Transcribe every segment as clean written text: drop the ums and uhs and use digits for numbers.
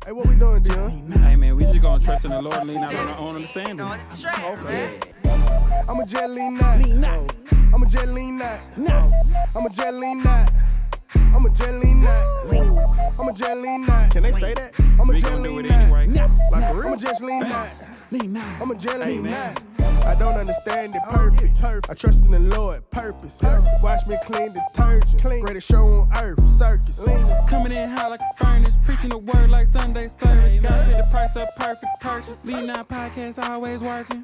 Hey, what we doing, Deion? Hey man, we just gonna trust in the Lord and lean out on our own understanding. Okay. I'm a jet lean nut. I'm a jet lean nut. I'm a jet lean nut. I'm a jet lean nut. I'm a jet lean nut. Can they say that? I'm a We jet gonna do lean it nut. anyway. Like for real? I'm a jet lean nut. I'm a jet lean nut. I don't understand it perfect. I trust in the Lord, purpose. Watch me clean detergent. Greatest show on earth, circus. Coming in hot like a furnace, preaching the word like Sunday service. Gotta pay the price of perfect purchase. Lean out podcast always working.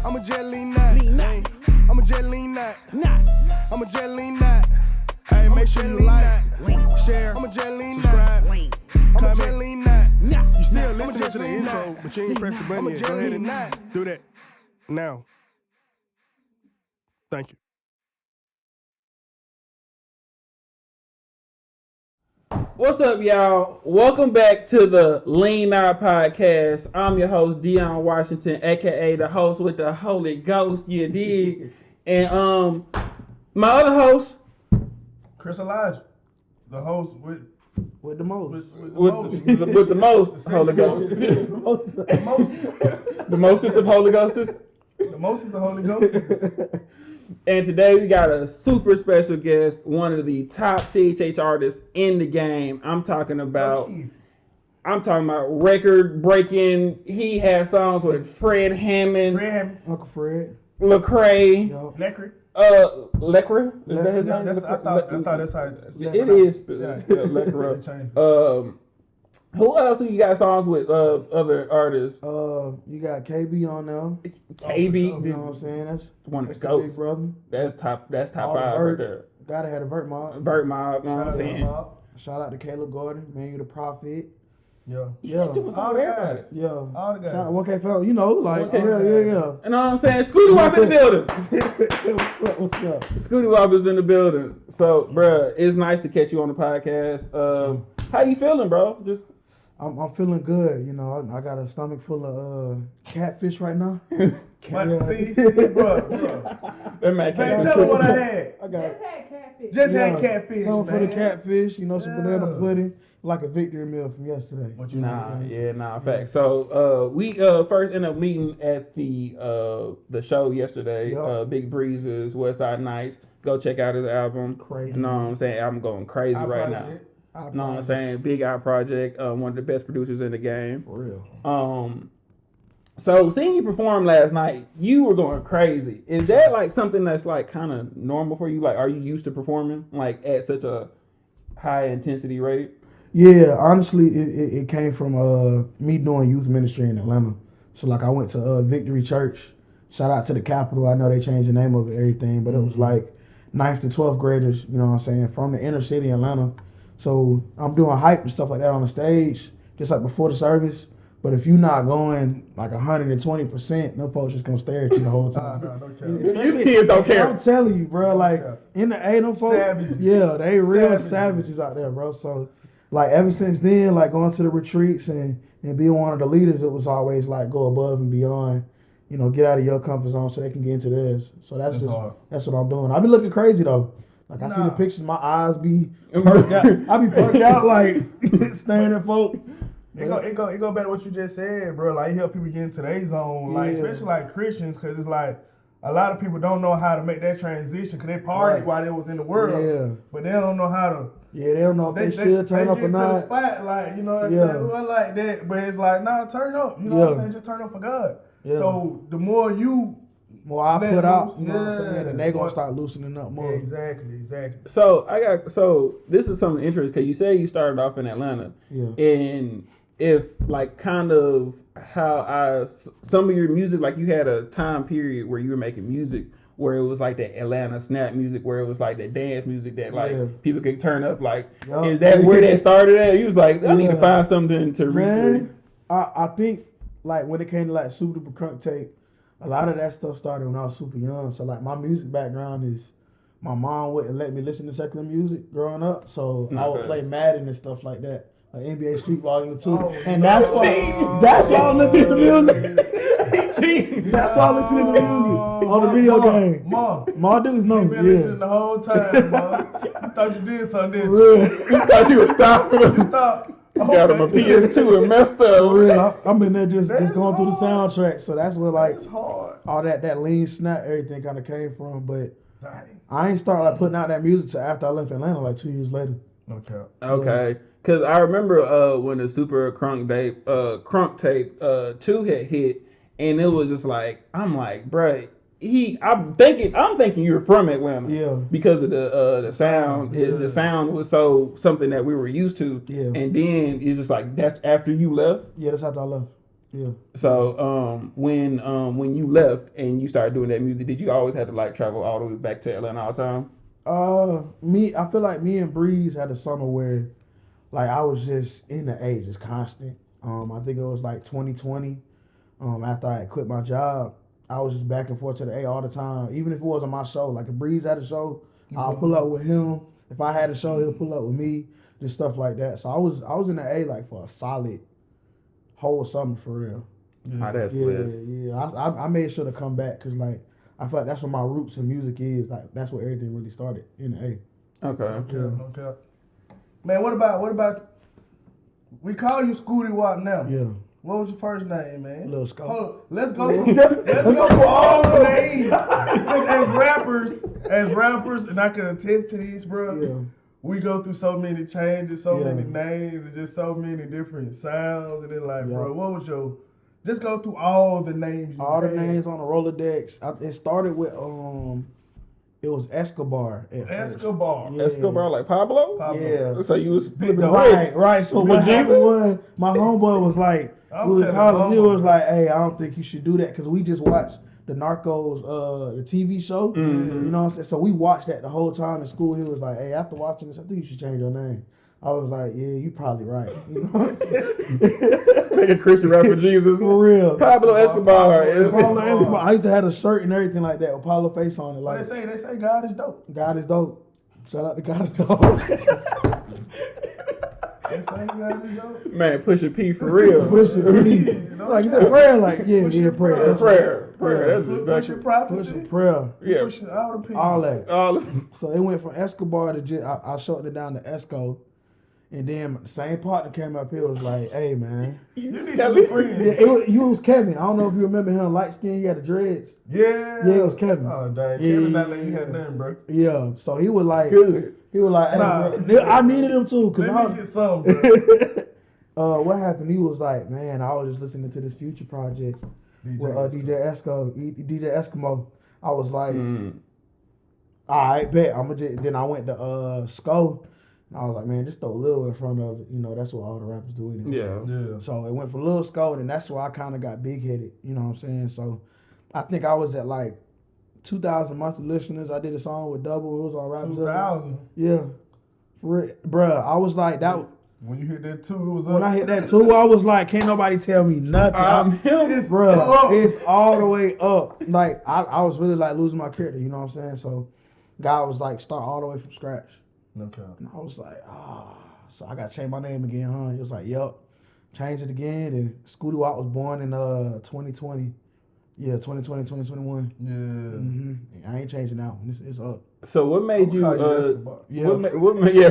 I'm a jet lean nut. I'm a jet lean nut. I'm a jet lean nut. Hey, make sure you like, share, I'm a jet lean subscribe. I'm a jet lean nut. You still listening to the intro, but you ain't pressed the button yet. Go ahead and do that now. Thank you. What's up, y'all? Welcome back to the Lean Out Podcast. I'm your host, Deion Washington, aka the host with the Holy Ghost, you dig? And my other host, Chris Elijah, the host with the most. with the most Holy Ghost. The mostest of Holy Ghostes. The most is the Holy Ghost. And today we got a super special guest, one of the top CHH artists in the game. I'm talking about record breaking. He has songs with Fred Hammond, Uncle Fred, Lecrae, Lecrae. Lecrae? Is that his name? I thought that's how it is Lecrae. Who else do you got songs with? Other artists? you got KB on there. KB, You know what I'm saying? That's one of the the big goats. brother. That's top All the five Vert. right there. Gotta have a Vert mob. Vert Mob, you know what I'm saying? Shout out to Caleb Gordon, man, you the prophet. Yeah. Yeah. Just doing All something the with everybody. guys. Yeah. All the guys. Shout out 1K Fellow, you know, like, 1K. yeah. You know what I'm saying? Scootie Wop in the building. What's up? Scootie Wop is in the building. So, bruh, it's nice to catch you on the podcast. How you feeling, bro? Just I'm feeling good, you know. I got a stomach full of catfish right now. See, bro. that man Man, tell me what I had. I got Just had catfish, stomach full of man. catfish, you know, some Yeah. banana pudding, like a victory meal from yesterday. What you facts. So, we first ended up meeting at the show yesterday. Yep. Big Breezes, West Side Nights. Go check out his album. Crazy. You know what I'm saying? Album going crazy right now. You know what I'm saying? Big Eye Project, one of the best producers in the game. For real. So seeing you perform last night, you were going crazy. Is that like something that's like kind of normal for you? Like, are you used to performing like at such a high intensity rate? Yeah, honestly, it came from me doing youth ministry in Atlanta. So like I went to Victory Church. Shout out to the Capitol. I know they changed the name of it, everything, but it was like 9th to 12th graders, you know what I'm saying, from the inner city Atlanta. So I'm doing hype and stuff like that on the stage, just like before the service. But if you're not going like 120%, no folks just gonna stare at you the whole time. You kids don't care. I'm telling you, bro. Like in the A, them folks, Savages. yeah, they real Savages. savages out there, bro. So like ever since then, like going to the retreats and being one of the leaders, it was always like go above and beyond. You know, get out of your comfort zone so they can get into theirs. So that's what I'm doing. I be looking crazy though. Like I see the pictures, my eyes be perked out. I be perked out like staring at folk. It go back to what you just said, bro. Like, it help people get into their zone, like, especially like Christians, because it's like a lot of people don't know how to make that transition because they partied while they was in the world, but they don't know how to. Yeah, they don't know if they should turn up or not. They get to the spot, like, you know what I'm saying? Well, like that, but it's like, nah, turn up. You know what I'm saying? Just turn up for God. Yeah. So the more I put out, you know what I'm saying, and they gonna start loosening up more. Yeah, exactly. So this is something interesting because you say you started off in Atlanta, and if like kind of how some of your music, like you had a time period where you were making music where it was like that Atlanta snap music, where it was like that dance music that like people could turn up. Like, is that where that started at? You was like, I need to find something to reach. I think like when it came to like Super Duper Crunk Tape, a lot of that stuff started when I was super young. So like my music background is my mom wouldn't let me listen to secular music growing up, so I would play Madden and stuff like that. Like NBA Street Volume 2. And that's why I'm listening to music. That's why I'm listening to music on the video game. My dudes know. You've been listening the whole time, Mom. I thought you did something, didn't you? You thought you was stopping. You thought. Got him a PS2 and messed For up. real, I'm in there just That's going through the hard. soundtrack. So that's where like It's hard. all that lean snap, everything kind of came from. But Dang. I ain't started like putting out that music till after I left Atlanta, like 2 years later. Okay. Okay, because I remember when the Super Crunk tape 2 had hit, and it was just like I'm like, bruh, I'm thinking you were from Atlanta, Yeah. because of the sound. Yeah. The sound was so something that we were used to, Yeah. and then it's just like that's after you left. Yeah, that's after I left. Yeah. So when you left and you started doing that music, did you always have to like travel all the way back to Atlanta all the time? I feel like me and Breeze had a summer where, like, I was just in the A, just constant. I think it was like 2020. After I had quit my job, I was just back and forth to the A all the time. Even if it wasn't my show, like if Breeze had a show, I'll pull up with him. If I had a show, he'll pull up with me. Just stuff like that. So I was in the A like for a solid whole summer for real. Oh, that's Yeah, lit. yeah. I made sure to come back because like I feel like that's what my roots in music is. Like that's where everything really started in the A. Okay. Okay. Man, what about? We call you Scootie Wop now. Yeah. What was your first name, man? Lil Scout. Hold on. Let's go through all the names. Because as rappers, and I can attest to these, bro. Yeah. We go through so many changes, so Yeah. many names, and just so many different sounds. And then, like, Yeah. bro, what was your? Just go through all the names. You All the had. names on the Rolodex. It started with it was Escobar. At first. Escobar. Yeah. Escobar like Pablo? Pablo. Yeah. So you was flipping Right, bricks. right. So For what happened Jesus? was my homeboy was like, I'm we was telling calling. He homeboy. was like, "Hey, I don't think you should do that," because we just watched the Narcos, the TV show. Mm-hmm. You know what I'm saying? So we watched that the whole time in school. He was like, "Hey, after watching this, I think you should change your name." I was like, "Yeah, you probably right." You know what I'm saying? Make a Christian rap for Jesus. For real. Pablo Escobar. Pablo Escobar. I used to have a shirt and everything like that with Pablo face on it. What Like, they say God is dope. God is dope. Shout out to God is dope. They say God is dope. Man, Pusha P for real. Pusha P. Like you said, prayer. Like yeah, prayer. Prayer. That's Push exactly. your prophecy. Push prayer. Yeah. Push all the people. All that. All of So it went from Escobar to I shortened it down to Esco, and then the same partner came up here was like, "Hey man, You need Skelly. some friends. yeah, you was Kevin. I don't know if you remember him, light skin. He had the dreads. Yeah. Yeah, it was Kevin. Oh dang, Yeah, Kevin yeah, not letting you have yeah. nothing, bro. Yeah. So he was like, Good. hey, Nah. bro, I needed him too, cause Let me get some, bro. what happened? He was like, man, I was just listening to this Future project with DJ Eskimo. I was like, all right, bet. Then I went to Sko. And I was like, man, just throw Lil in front of it. You know, that's what all the rappers do. Anyway. Yeah. So it went from Lil Sko, and that's where I kind of got big headed. You know what I'm saying? So I think I was at like 2,000 monthly listeners. I did a song with Double. It was all rap. 2000. Yeah. For it, bruh, I was like that. When you hit that 2, it was up. When I hit that 2, I was like, can't nobody tell me nothing. I'm him. It's Bruh, up. it's all the way up. Like I was really like losing my character. You know what I'm saying? So God was like, start all the way from scratch. Okay. And I was like, so I got to change my name again, huh? He was like, yep. Change it again. And Scootie Wop was born in 2020. Yeah, 2020, 2021. Yeah. Mm-hmm. I ain't changing that one. It's up. So what made you? Call you Escobar. Yeah. What made? Yeah.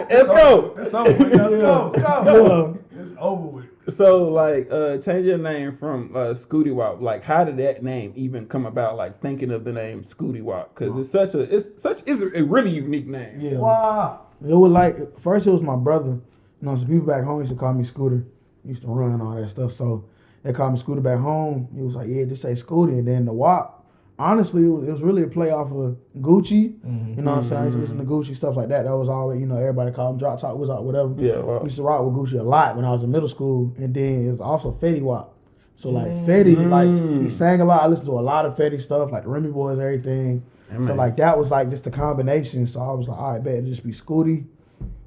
Let's go. It's over with. Let's go. Let's go. It's over with. So like, change your name from Scootie Wop. Like, how did that name even come about? Like thinking of the name Scootie Wop because it's a really unique name. Yeah. Wow. It was like, first it was my brother. You know, some people back home used to call me Scooter. Used to run all that stuff. So they called me Scooter back home. He was like, yeah, just say Scooty. And then the Wop, honestly, it was really a play off of Gucci. You know what I'm saying? I used to listen to Gucci, stuff like that. That was always, you know, everybody called him Drop Top, Wizard, whatever. Yeah, wow. I used to rock with Gucci a lot when I was in middle school. And then it was also Fetty Wap. So like Fetty, like he sang a lot. I listened to a lot of Fetty stuff, like the Remy Boys, everything. So like that was like just a combination. So I was like, all right, bet it'll just be Scooty.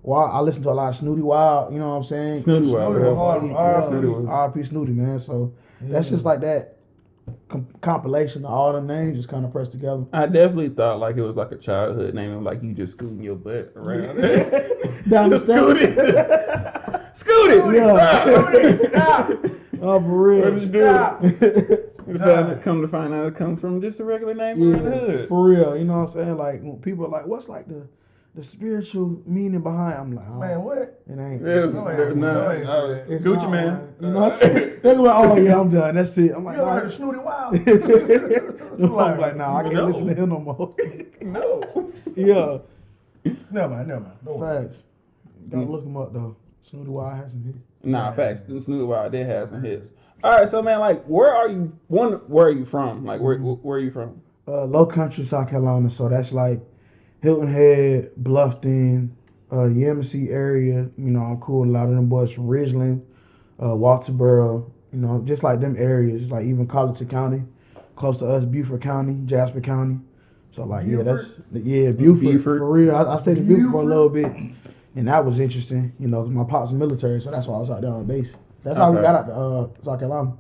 Well, I listened to a lot of Snooty Wild, you know what I'm saying? Snooty Wild. R.I.P. Snooty, man. So that's just like that compilation of all them names just kind of pressed together. I definitely thought like it was like a childhood name, like you just scooting your butt around. Down the Scooty. Scooty. Yeah. Stop. Oh, for real. What did you do? Come to find out, it comes from just a regular name around the hood. For real. You know what I'm saying? Like when people are like, what's like the the spiritual meaning behind. I'm like, oh, Man, what? it ain't. It's It's Gucci not, man. You know, they're like, oh yeah, I'm done. That's it. I'm like, You ever nah. heard of Scootie Wop? I'm like, nah, I can't listen to him no more. No. Yeah, Never mind. Don't worry. facts. Gotta look him up though. Scootie Wop has some hits. Nah, facts. Snoop Dogg did have some hits. All right, so man, like, where are you? Where are you from? Like, where are you from? Low country, South Carolina. So that's like Hilton Head, Bluffton, Yamasee area. You know, I'm cool with a lot of them boys from Ridgeland, Walterboro. You know, just like them areas. Like even Colleton County, close to us, Beaufort County, Jasper County. So like, Beaufort? Beaufort for real. I stayed in Beaufort for a little bit, and that was interesting. You know, 'cause my pop's military, so that's why I was out there on base. That's how we got out to South Carolina.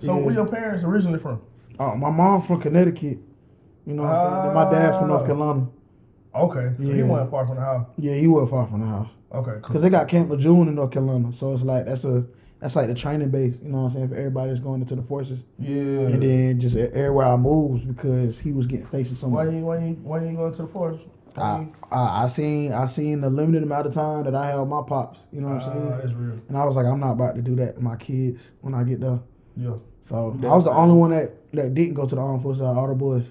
So where your parents originally from? My mom from Connecticut. You know what I'm saying? And my dad from North Carolina. Okay, so he wasn't far from the house. Yeah, he was far from the house. Okay, cool. Cause they got Camp Lejeune in North Carolina, so it's like that's like the training base. You know what I'm saying, for everybody that's going into the forces. Yeah. And then just everywhere I moved because he was getting stationed somewhere. Why you going to the force? I seen the limited amount of time that I had with my pops. You know what I'm saying? That's real. And I was like, I'm not about to do that to my kids when I get there. Yeah. So I was the only one that didn't go to the armed forces out of all the boys.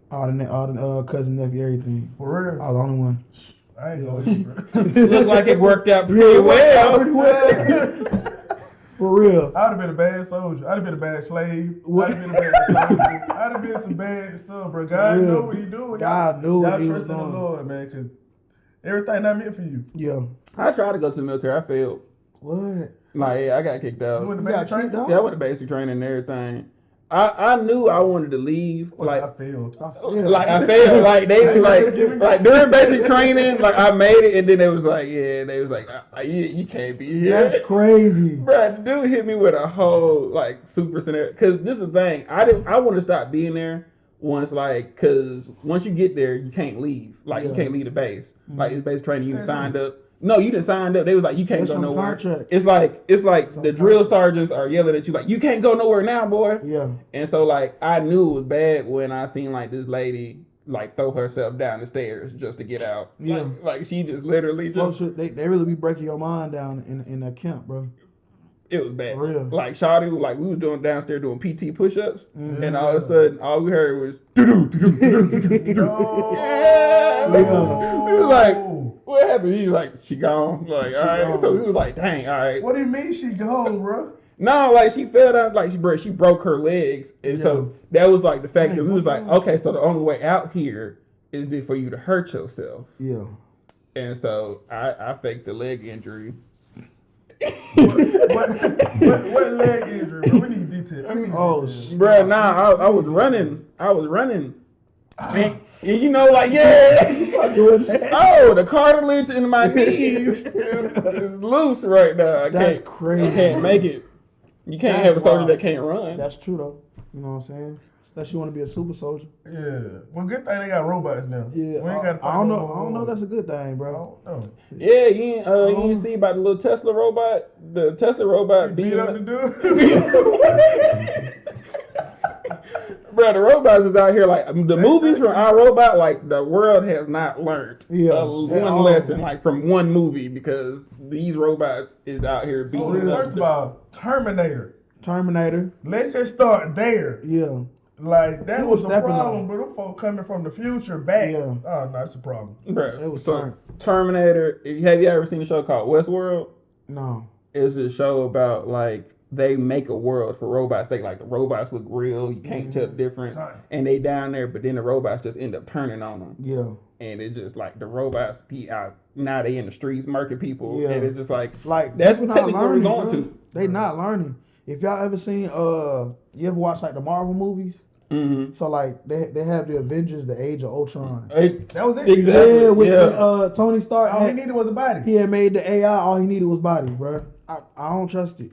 All the cousin, nephew, everything. For real? I was the only one. I ain't going to. Looked like it worked out pretty well. For real. I'd have been a bad soldier. I'd have been a bad slave. I'd have been a bad soldier. I'd have been some bad stuff, bro. God knew what he doing. God knew what he was trust in the doing. Lord, man, because everything not meant for you. Yeah. I tried to go to the military. I failed. What? Like, I got kicked out. You went to You got basic training? kicked out? Yeah, I went to basic training and everything. I knew I wanted to leave. Like, I failed. like I failed. Like they was like during basic training, like I made it, and then they was like, they was like, you can't be here. That's crazy. Bro, the dude hit me with a whole like super scenario. Cause this is the thing. I want to stop being there once, like, cause once you get there, you can't leave. Like you can't leave the base. Like it's basic training. You done signed up. No, you done signed up. They was like, you can't That's go on nowhere. contract. It's like the drill sergeants are yelling at you like, you can't go nowhere now, boy. Yeah. And so like I knew it was bad when I seen like this lady like throw herself down the stairs just to get out. Yeah. Like she just literally just They really be breaking your mind down in that camp, bro. it was bad. For real. Like Shawty, like we was doing downstairs doing PT push-ups, and all of a sudden all we heard was yeah. We was like, what happened? He was like, she gone. Like, all right. So he was like, dang, all right. What do you mean she gone, bro? No, like she fell down, like she broke her legs, and so that was like the fact that we was like, okay, so the only way out here is for you to hurt yourself. Yeah. And so I faked the leg injury. What leg injury, bro? We need details. Bro, nah, I was running. Man, and you know, like, the cartilage in my knees is loose right now. That's crazy. I can't make it. You can't have a soldier that can't run. That's true though. You know what I'm saying? Unless you want to be a super soldier. Yeah. Well, good thing they got robots now. Yeah. We ain't got I don't know. That's a good thing, bro. I don't know. Yeah, you didn't see about the little Tesla robot? The Tesla robot Beat up the dude. Bro, the robots is out here like the movies from our robot. Like the world has not learned one lesson like from one movie because these robots is out here beating up. First of all, Terminator. Let's just start there. Yeah. Like that was a stepping problem, on. but them folk coming from the future back. Yeah. Oh no, that's a problem. Bro, It was so Terminator. Have you ever seen a show called Westworld? No. It's a show about like they make a world for robots. They like the robots look real. You can't tell the difference, and they down there. But then the robots just end up turning on them. Yeah. And it's just like the robots be out now. They in the streets murking people, and it's just like that's that's what technically where we're going to. They not learning. If y'all ever seen you ever watch like the Marvel movies? Mm-hmm. So like they have the Avengers, the Age of Ultron. That was it. Exactly. Yeah, with Tony Stark. All he needed was a body. He had made the AI. All he needed was body, bro. I don't trust it.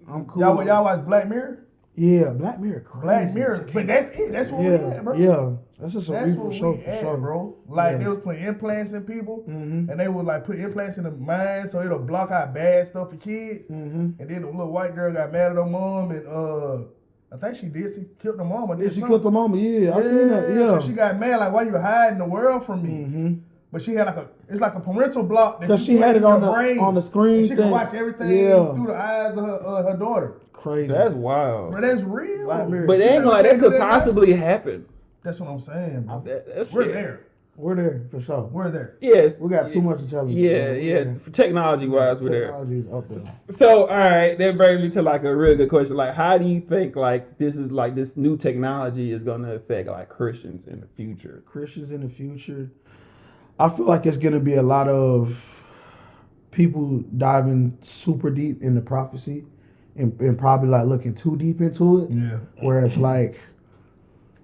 I'm cool. Y'all watch Black Mirror? Yeah, Black Mirror. Crazy. Black Mirror, but that's it. That's what we at, bro. Yeah, that's just a That's beautiful what show we for at, sure, bro. Like they was putting implants in people, and they would like put implants in the mind so it'll block out bad stuff for kids. And then the little white girl got mad at her mom, and I think she did. She killed the mama. Yeah, she killed the mama. Yeah, I seen that. Yeah. She got mad like, why you hiding the world from me? Mm-hmm. But she had it's like a parental block. Because she had it on the screen. And she could watch everything through the eyes of her daughter. Crazy. That's wild. But that's real. But it ain't like that could possibly happen. That's what I'm saying, bro. We're there. We're there for sure. We're there. Yes. We got too much each other. Yeah. Technology wise, we're there. Technology is up there. So, all right, that brings me to like a real good question. Like, how do you think like this new technology is going to affect like Christians in the future? Christians in the future, I feel like it's going to be a lot of people diving super deep into prophecy and probably like looking too deep into it. Yeah. Where it's like,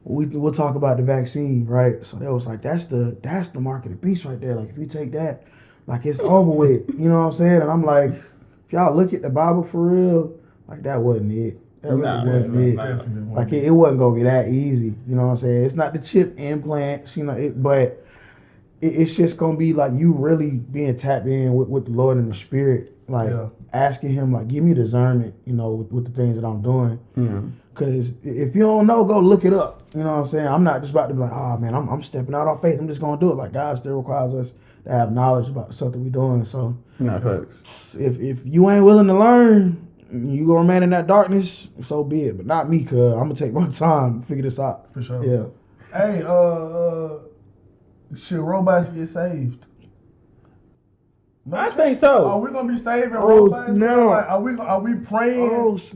we'll talk about the vaccine, right? So they was like, that's the mark of the beast right there. Like if you take that, like it's over with. You know what I'm saying? And I'm like, if y'all look at the Bible for real, like that wasn't it. That really wasn't it. Like it wasn't gonna be that easy. You know what I'm saying? It's not the chip implants, you know, but it's just gonna be like you really being tapped in with the Lord and the Spirit, like asking Him, like, give me discernment, you know, with the things that I'm doing. Mm-hmm. Cause if you don't know, go look it up. You know what I'm saying? I'm not just about to be like, oh man, I'm stepping out on faith. I'm just gonna do it. Like God still requires us to have knowledge about the stuff that we're doing. So if you ain't willing to learn, you gonna remain in that darkness, so be it. But not me, cause I'm gonna take my time to figure this out. For sure. Yeah. Hey, should robots get saved? No, I think so. Are we gonna be saving robots? No. Like, are we praying?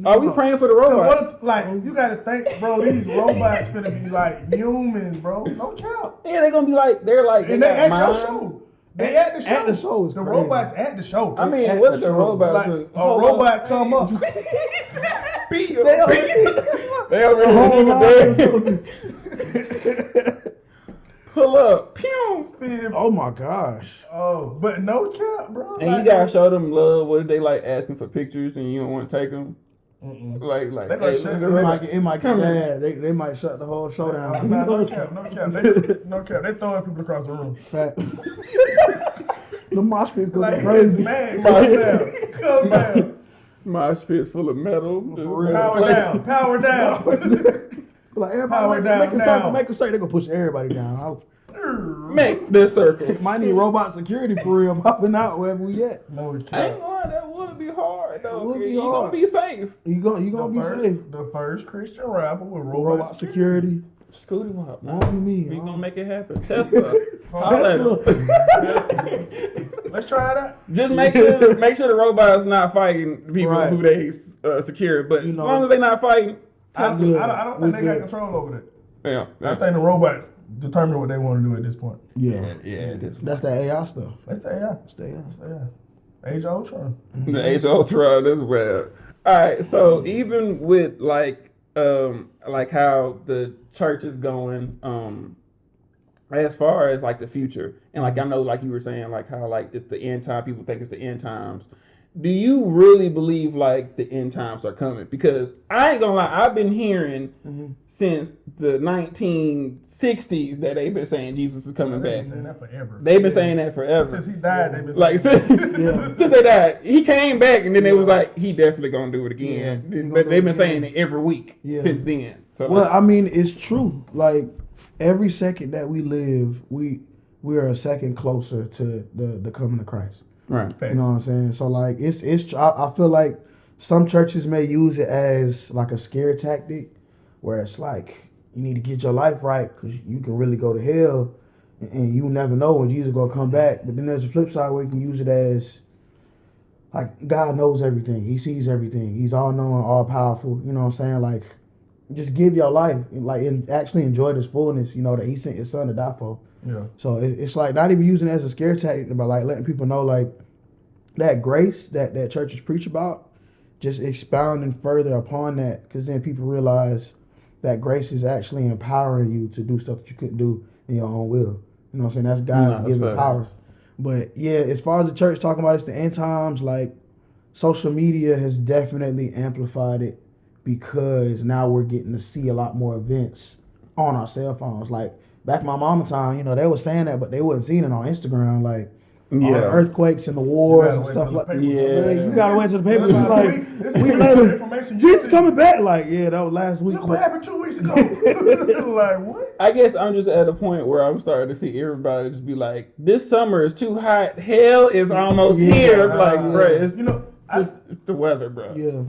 Are we praying for the robots? What if, like, you gotta think, bro, these robots gonna be like humans, bro. No cap. Yeah, they're gonna be like they're And they at your show. They at the show. At the show is the crazy. robots at the show. I mean, what if the robots? Like, a robot come up. Beat you. They over here. Pull up, pew, Spin. Oh my gosh. Oh, but no cap, bro. And you gotta show them love. What if they like asking for pictures and you don't want to take them? Like, they gonna shut it might get bad. They might shut the whole show down. No cap. No cap. They throwing people across the room. Fat. The mosh pit's gonna Like, be crazy. Man, come down. Mosh pit's full of metal. Power down. Like everybody make a circle. They're gonna push everybody down. Make the circle. Might need robot security for real popping out wherever we at. No, we I ain't can't. going. That would be hard though. Be You hard. gonna be safe. You gonna be safe. The first Christian rapper with Robot security. Scootie Wop. Won't be me. We gonna make it happen. Tesla. Let's try it out. Just make sure the robot's not fighting people who they secure. But as long as they not fighting, Tesla. I don't think they got control over that. Yeah. I think the robots determine what they want to do at this point. Yeah. That's the AI stuff. Let's stay out. Age of Ultron. The Age of Ultron as well. All right. So even with like how the church is going, as far as like the future, and like I know, like you were saying, like how like it's the end time. People think it's the end times. Do you really believe like the end times are coming? Because I ain't gonna lie, I've been hearing since the 1960s that they've been saying Jesus is coming back. They've been saying that forever. They've been saying that forever. Since he died, they've been like saying since they died. He came back and then they was like, he definitely gonna do it again. But they've been saying it every week since then. So well, I mean, it's true. Like every second that we live, we are a second closer to the coming of Christ. Right. You know what I'm saying? So like it's I feel like some churches may use it as like a scare tactic, where it's like you need to get your life right because you can really go to hell, and you never know when Jesus is gonna come back. But then there's a flip side where you can use it as like God knows everything, He sees everything, He's all knowing, all powerful. You know what I'm saying? Like just give your life, like, and actually enjoy this fullness. You know that He sent His Son to die for. Yeah. So it's like not even using it as a scare tactic, but like letting people know like that grace that churches preach about, just expounding further upon that, because then people realize that grace is actually empowering you to do stuff that you couldn't do in your own will. You know what I'm saying? That's God's given power. But yeah, as far as the church talking about it's the end times, like social media has definitely amplified it, because now we're getting to see a lot more events on our cell phones. Like back in my mama time, you know, they were saying that, but they wasn't seeing it on Instagram. Like earthquakes and the wars and stuff like that. Yeah. You gotta wait till the paper. That's Like this we is later, information. Jesus coming back. Like that was last week. Look what happened 2 weeks ago. Like what? I guess I'm just at a point where I'm starting to see everybody just be like, this summer is too hot. Hell is almost here. Like, bro, it's, it's the weather, bro. Yeah.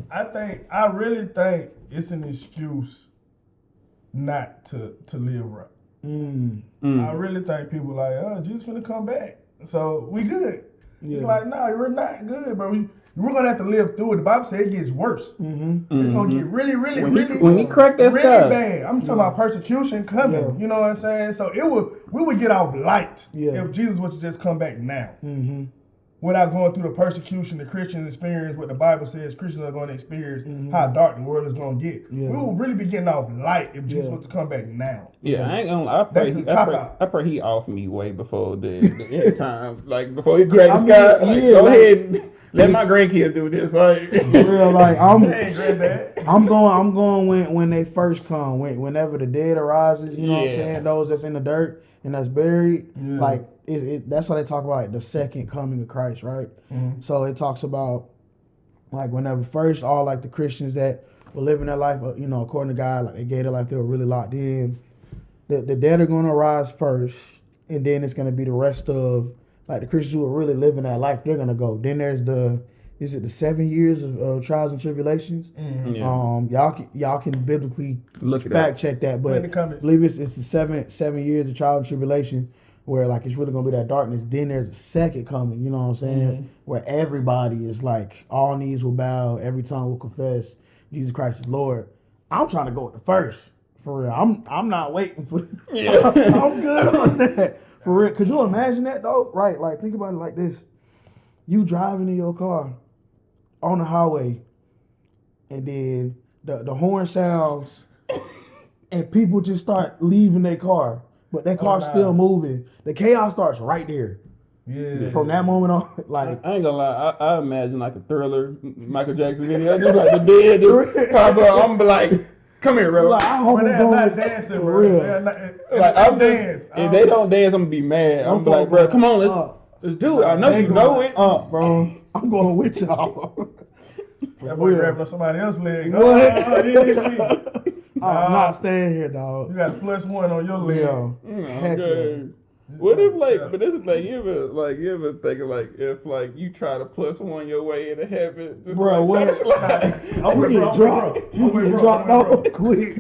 I really think it's an excuse not to live right. I really think people like, oh, Jesus finna come back, so we good. It's like, no, we're not good, bro. We're gonna have to live through it. The Bible says it gets worse. It's gonna get really, really, when he cracked that really sky. bad. I'm talking about persecution coming. Yeah. You know what I'm saying? So we would get off light Yeah. if Jesus was to just come back now. Without going through the persecution the Christians experience, what the Bible says Christians are going to experience, how dark the world is going to get. Yeah. We will really be getting off light if Jesus was to come back now. Yeah, I ain't gonna lie. I pray he off me way before the end time. Like, before he cracked the sky, go ahead and let my grandkids do this. Like, real, like Hey, granddad. I'm going when they first come, whenever the dead arises, you know what I'm saying? Those that's in the dirt and that's buried, like that's what they talk about, like, the second coming of Christ, right? So it talks about like whenever first all like the Christians that were living their life, according to God, like they gave their life, they were really locked in. The dead are going to rise first, and then it's going to be the rest of like the Christians who are really living that life. They're going to go. Then there's the 7 years of trials and tribulations? Y'all can biblically fact check that, but I believe it's the seven years of trial and tribulation where like it's really gonna be that darkness. Then there's a second coming, you know what I'm saying? Where everybody is like, all knees will bow, every tongue will confess Jesus Christ is Lord. I'm trying to go with the first, for real. I'm not waiting for. I'm good on that, for real. Could you imagine that though? Right, like think about it like this: you driving in your car on the highway, and then the horn sounds, and people just start leaving their car, but their car's still moving. The chaos starts right there. Yeah. From that moment on, like I ain't gonna lie, I imagine like a Thriller, Michael Jackson video, just like the dead just pop up. I'm like, come here, bro. Like, I hope they're not dancing, bro. They're not, like if they don't dance, I'm gonna be mad. I'm like, bro, come on, let's do it. I know you know it, bro. I'm going with y'all. That boy grabbing on somebody else's leg. I'm not staying here, dog. You got a +1 on your leg. Heck yeah. What if but this is like you ever think of like if like you try to +1 your way into heaven, just bro, like, what? try to slide. You get dropped off quick.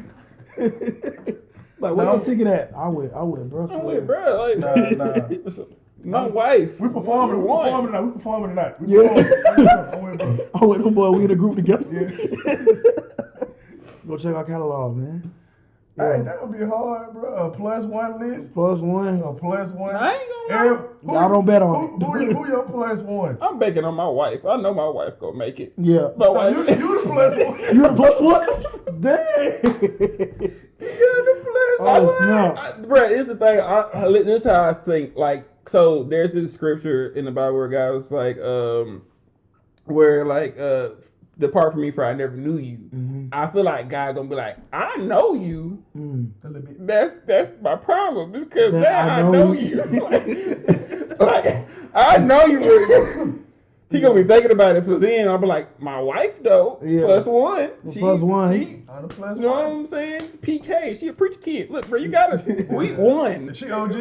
Like where your ticket at? I went, bro. I'm with bro. Like Nah. my wife. We performing tonight. I went, them boy, we in a group together. Go check our catalog, man. Hey, that would be hard, bro. A +1 list. +1. A +1. I ain't gonna lie. Y'all don't bet on it. Who your +1? I'm banking on my wife. I know my wife gonna make it. Yeah. My So wife. you the +1. You the +1? Dang. You're the +1. Oh, snap. Bro, here's the thing. This is how I think. Like, so there's this scripture in the Bible where God was like, where like, depart from me for I never knew you. I feel like God gonna be like, I know you. That's my problem. It's because now I know you. like I know you. He gonna be thinking about it for then. I'll be like, my wife though, +1. She, +1. She, you know what I'm saying? PK, she a preacher kid. Look, bro, you gotta. We won. She OG.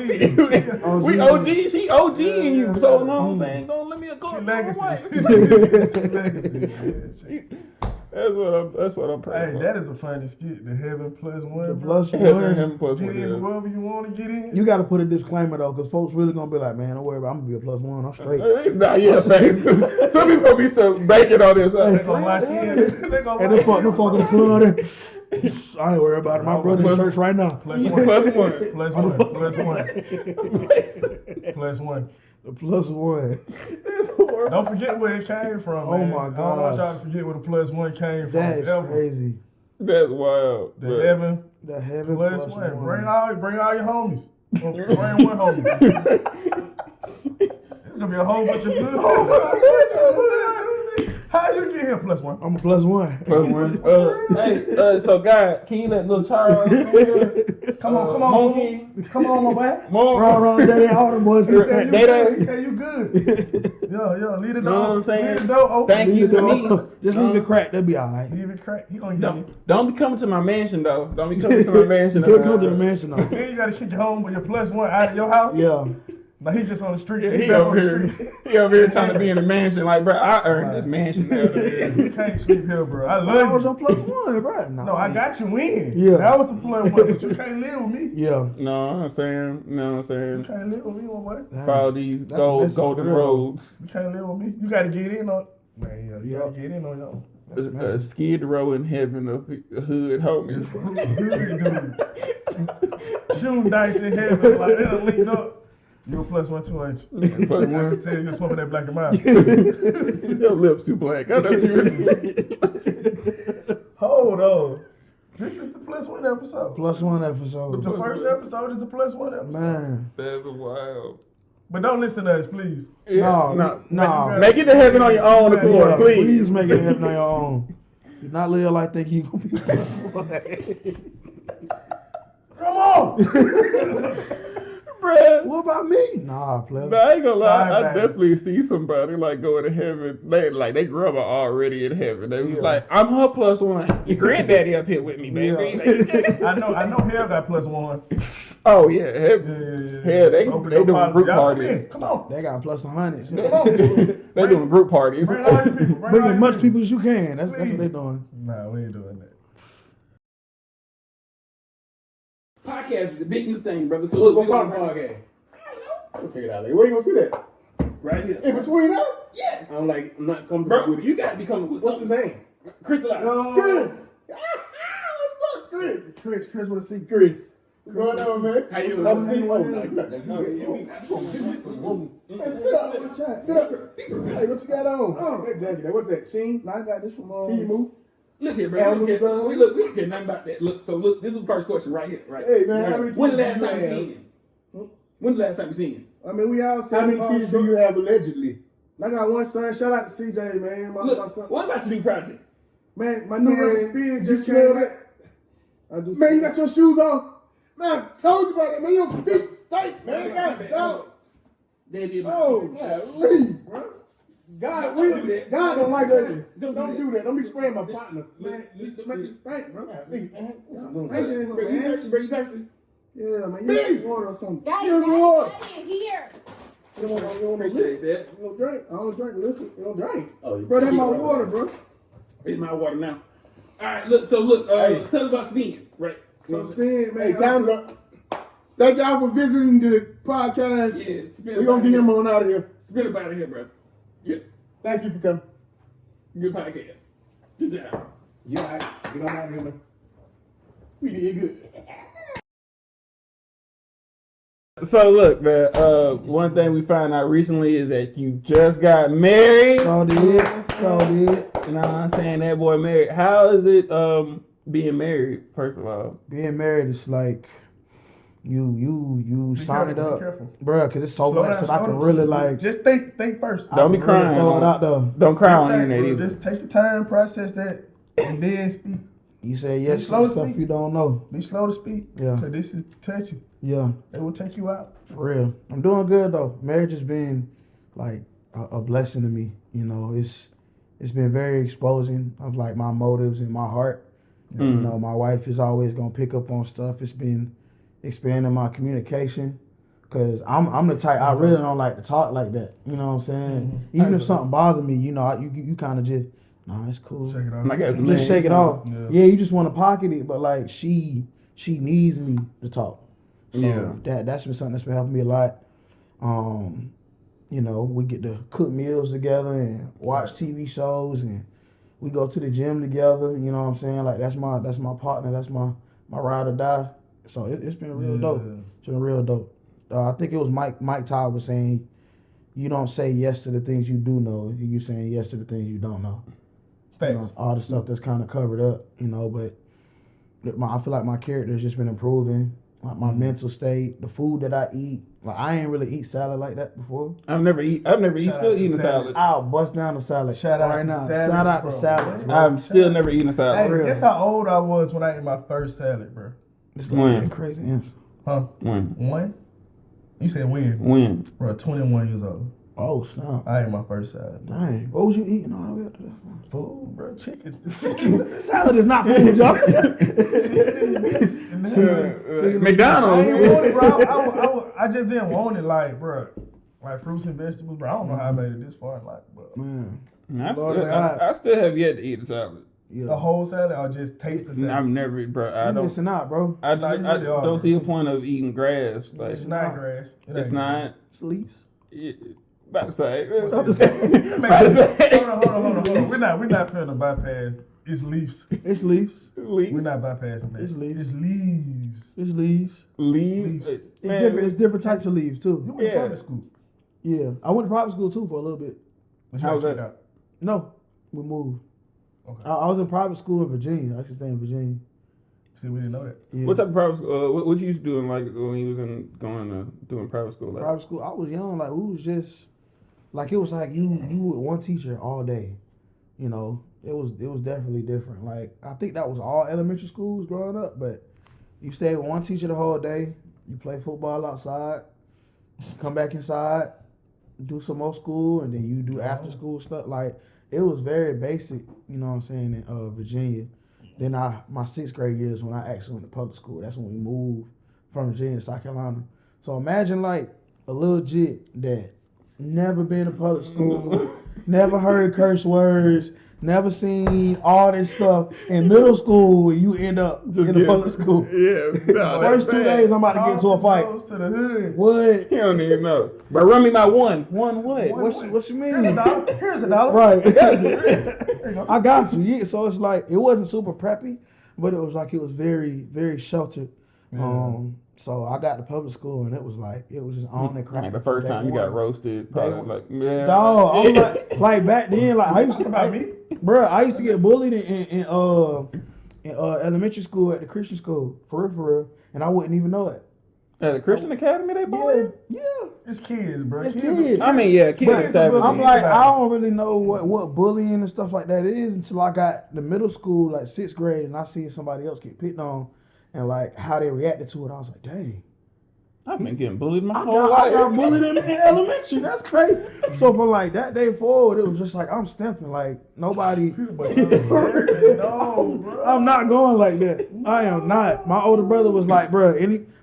We OG. She OG in you. So you know what I'm saying? Don't let me go. She legacy. She legacy. That's what I'm praying for. Hey, that is a funny skit. The heaven +1. The +1. Heaven +1. Get in whoever you want to get in. You got to put a disclaimer though, because folks really gonna be like, man, don't worry about it. I'm gonna be a +1. I'm straight. Nah, yeah, thanks. Some people gonna be so banking on this. They gonna lock in. They gonna And them fucking flooded. I ain't worried about it. My brother in church right now. +1. +1. The +1. That's horrible. Don't forget where it came from, man. Oh my God. I don't want y'all to forget where the +1 came from. That is crazy. That's wild. The heaven +1. bring all your homies. Bring one homie. It's gonna be a whole bunch of good. How you get here +1? I'm a +1. Hey, so God, can you let little Charles Come on, Monkey, come on, my boy. Wrong, daddy, all them boys. He said you good. Yo, leave the door. You know what I'm saying? Leave the door open. Thank you to me. Just leave it cracked. That'll be all right. Leave it cracked. He gonna get you. Don't be coming to my mansion though. Don't be coming to my mansion. You can't come to the mansion though. Then you gotta kick your home with your +1 out of your house. Yeah. Now he just on the street. Yeah, He he back over on the here. street. He over here trying to be in the mansion. Like, bro, I earned this mansion. You can't sleep here, bro. I I love was you. on +1, bro. No, I got you in. Yeah. That was the +1, but you can't live with me. Yeah. No, I'm saying, You can't live with me, my boy. follow these That's a message golden for real. roads. You can't live with me. You gotta get in on. Man, you gotta get in on your. A skid row in heaven of hood homies. Dude. Shooting dice in heaven like that linked up. You a +1 2 inch. Put I one. can tell you smoking that black and mild. Your lips too black. I thought you was. Hold on. This is the +1 episode. +1 episode. The first episode is the +1 episode. Man. That's wild. But don't listen to us, please. Yeah, No. Make it to heaven on your own accord, Yeah, please. please make it happen on your own. Do not live like think you gonna be. Come on. Bruh. What about me? Nah, play. Nah, I ain't gonna lie. Sorry, I baby. definitely see somebody like going to heaven. They grew up already in heaven. They was like, I'm her +1. Your granddaddy up here with me, baby. I know hell got +1s. Oh yeah, heaven. Yeah. They So open doing your group Y'all come parties. in. Come on. They got +100. Come on. They doing group parties. Bring all your people. Bring Bring all as your much people as you can. That's what Please. they doing. Nah, we ain't doing that. Podcast is the big new thing, brother. So What look, part of the podcast? We'll figure it out later. Where you gonna see that? right here. In between us? Yes. I'm not comfortable Bro, with it. you gotta be coming with What's his something. name? Crystallize. Chris. What's up, Chris? Chris with a C. Chris. What's going on, man? How you doing? I'm seeing Oh, you. no, yeah, we got Hey, sit up. Sit up. Hey, what you got on? Oh, that jacket. What's that? Sheen? I got this from Timu? Look here, bro. We look at nothing about that. Look, so look, this is the first question right here. Right. Hey, man, how Right. many When the kids last do time you you have? seen him? When the last time you seen him? I mean, we all said How many kids do you have allegedly? I got one son. Shout out to CJ, man. My Look, son. what about your new project? Man, my new record spin you just smell came out. that? I do. Man, you got your shoes on? Man, I told you about that, man. Your feet stink, man. God, dog. Oh, golly, bro. God, God don't like ugly. Don't do that. Don't be spraying my partner. Man, you make me stink, bro. Man, Bro, you thirsty? Yeah, man. Me? You water or something. Daddy, Here's water. here. You want no Appreciate that. You don't drink. I don't drink liquid. You don't drink. Oh, you Bro, that's my water, bro. It's my water now. All right, look. So look, tell us about spinning, right? So spin, man. Hey, time's up. Thank y'all for visiting the podcast. Yeah, spin. We're going to get him on out of here. Spin up out of here, bro. Yeah, Thank you for coming. good podcast. Good job. Yeah, all right. Get on out of here, man. We did good. So look, man. One thing we found out recently is that you just got married. So did. You know what I'm saying? That boy married. How is it being married? First of all, Being married is like you sign it careful, up, be careful. bruh, because it's so Slow much down, that I slow can down. really like. Just think first. don't be I can really crying. throw it out there. Don't cry on the Think, internet bro. either. Just take your time, process that, and then speak. You say yes to slow to stuff speak. you don't know. Be slow to speak. Yeah. Cause this is touchy. Yeah, It will take you out. for real. I'm doing good though. Marriage has been like a blessing to me. You know, it's been very exposing of like my motives and my heart. You know, my wife is always gonna pick up on stuff. It's been expanding my communication. Cause I'm the type I really don't like to talk like that. You know what I'm saying? Even if something bothers me, you know, you kind of just nah, it's cool. Check it out. I got the Just man. shake it off. Yeah. Yeah, you just want to pocket it, but like she needs me to talk. So Yeah. that's been something that's been helping me a lot. You know, we get to cook meals together and watch TV shows, and we go to the gym together. You know what I'm saying? Like that's my partner. That's my ride or die. So it's been real dope. It's been real dope. I think it was Mike Todd was saying, you don't say yes to the things you do know. You saying yes to the things you don't know. You know, all the stuff that's kind of covered up, you know, but I feel like my character has just been improving. like my mental state, the food that I eat. Like I ain't really eat salad like that before. I've never still eating a salad. I'll bust down the salad. Shout out right to now. salads, Shout out bro. to salads. Bro. I've still never eaten a salad. Hey, guess how old I was when I ate my first salad, bro? It's When? like crazy answer. Huh? When? One? You said when? When? Bro, 21 years old. Oh snap! I ate my first salad. Dang, what was you eating all the way up to that? Food, bro, chicken. Salad is not food, y'all. McDonald's. I ain't want it, bro. I just didn't want it, like, bro. Like fruits and vegetables, bro. I don't know how I made it this far in life, but Man, I still have yet to eat a salad. yeah. the whole salad or just taste the salad. I've never, bro. I You don't. missing out, bro. I Nah, you really are, don't see a bro. point of eating grass. Like It's not grass. It it's ain't not. It's leaves. About to say. grass. About to say. Hold on. We're not finna bypass. It's leaves. It's leaves. We're not bypassing that. It's leaves. It's leaves. It's leaves. Leave. Leaves. It's different types of leaves You too. went to Yeah. private school. Yeah, I went to private school too for a little bit. But How was checked that? out. No, we moved. Okay. I was in private school in Virginia. I used to stay in Virginia. See, we didn't know that. Yeah. What type of private school? What you used to doing like when you was doing private school? Like, Private school? I was young. Like we was just like it was like you with one teacher all day. You know, it was definitely different. Like I think that was all elementary schools growing up. But you stay with one teacher the whole day. You play football outside. Come back inside. Do some more school, and then you do after school stuff. Like it was very basic. You know what I'm saying in Virginia. Then my 6th grade years when I actually went to public school. That's when we moved from Virginia to South Carolina. So imagine like a little jit that never been to public school, never heard curse words, never seen all this stuff in middle school. You end up in the public school. Yeah. No, First 2 days, I'm about to get into a fight. Goes to the hood. What? He don't even know. But run me my one. One what? What you mean? Here's a dollar. Right. I got you. Yeah, so it's like it wasn't super preppy, but it was like it was very, very sheltered. So I got to public school and it was just on and cracking. Like the first time you got roasted, probably like man. Dog, I'm like back then, like I used to About me? Bro, I used to get bullied in elementary school at the Christian school, for real, and I wouldn't even know it. At the Christian Academy, they bullying. Yeah. It's kids, bro. It's kids. I mean, yeah, kids are savage. I'm like, I don't really know what bullying and stuff like that is until I got the middle school, like 6th grade, and I see somebody else get picked on and like how they reacted to it. I was like, dang. I've been getting bullied my I whole got life. bullied in elementary. That's crazy. So from like that day forward, it was just like I'm stepping. Like nobody. No, bro. I'm not going like that. I am not. My older brother was like, bro,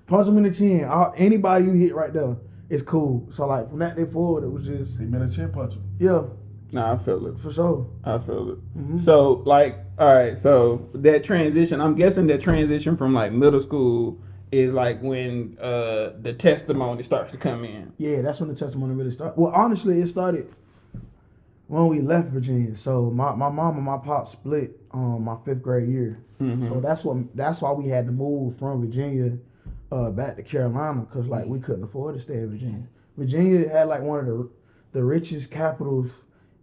punch him in the chin. Anybody you hit right there is cool. So like from that day forward, it was just He been a chin puncher. yeah, Nah, I feel it. for sure. I feel it. So like, all right. So that transition, I'm guessing that transition from like middle school is like when the testimony starts to come in. Yeah, that's when the testimony really started. Well, honestly, it started when we left Virginia. So my mom and my pop split my 5th grade year. So that's why we had to move from Virginia back to Carolina, because like we couldn't afford to stay in Virginia. Virginia had like one of the richest capitals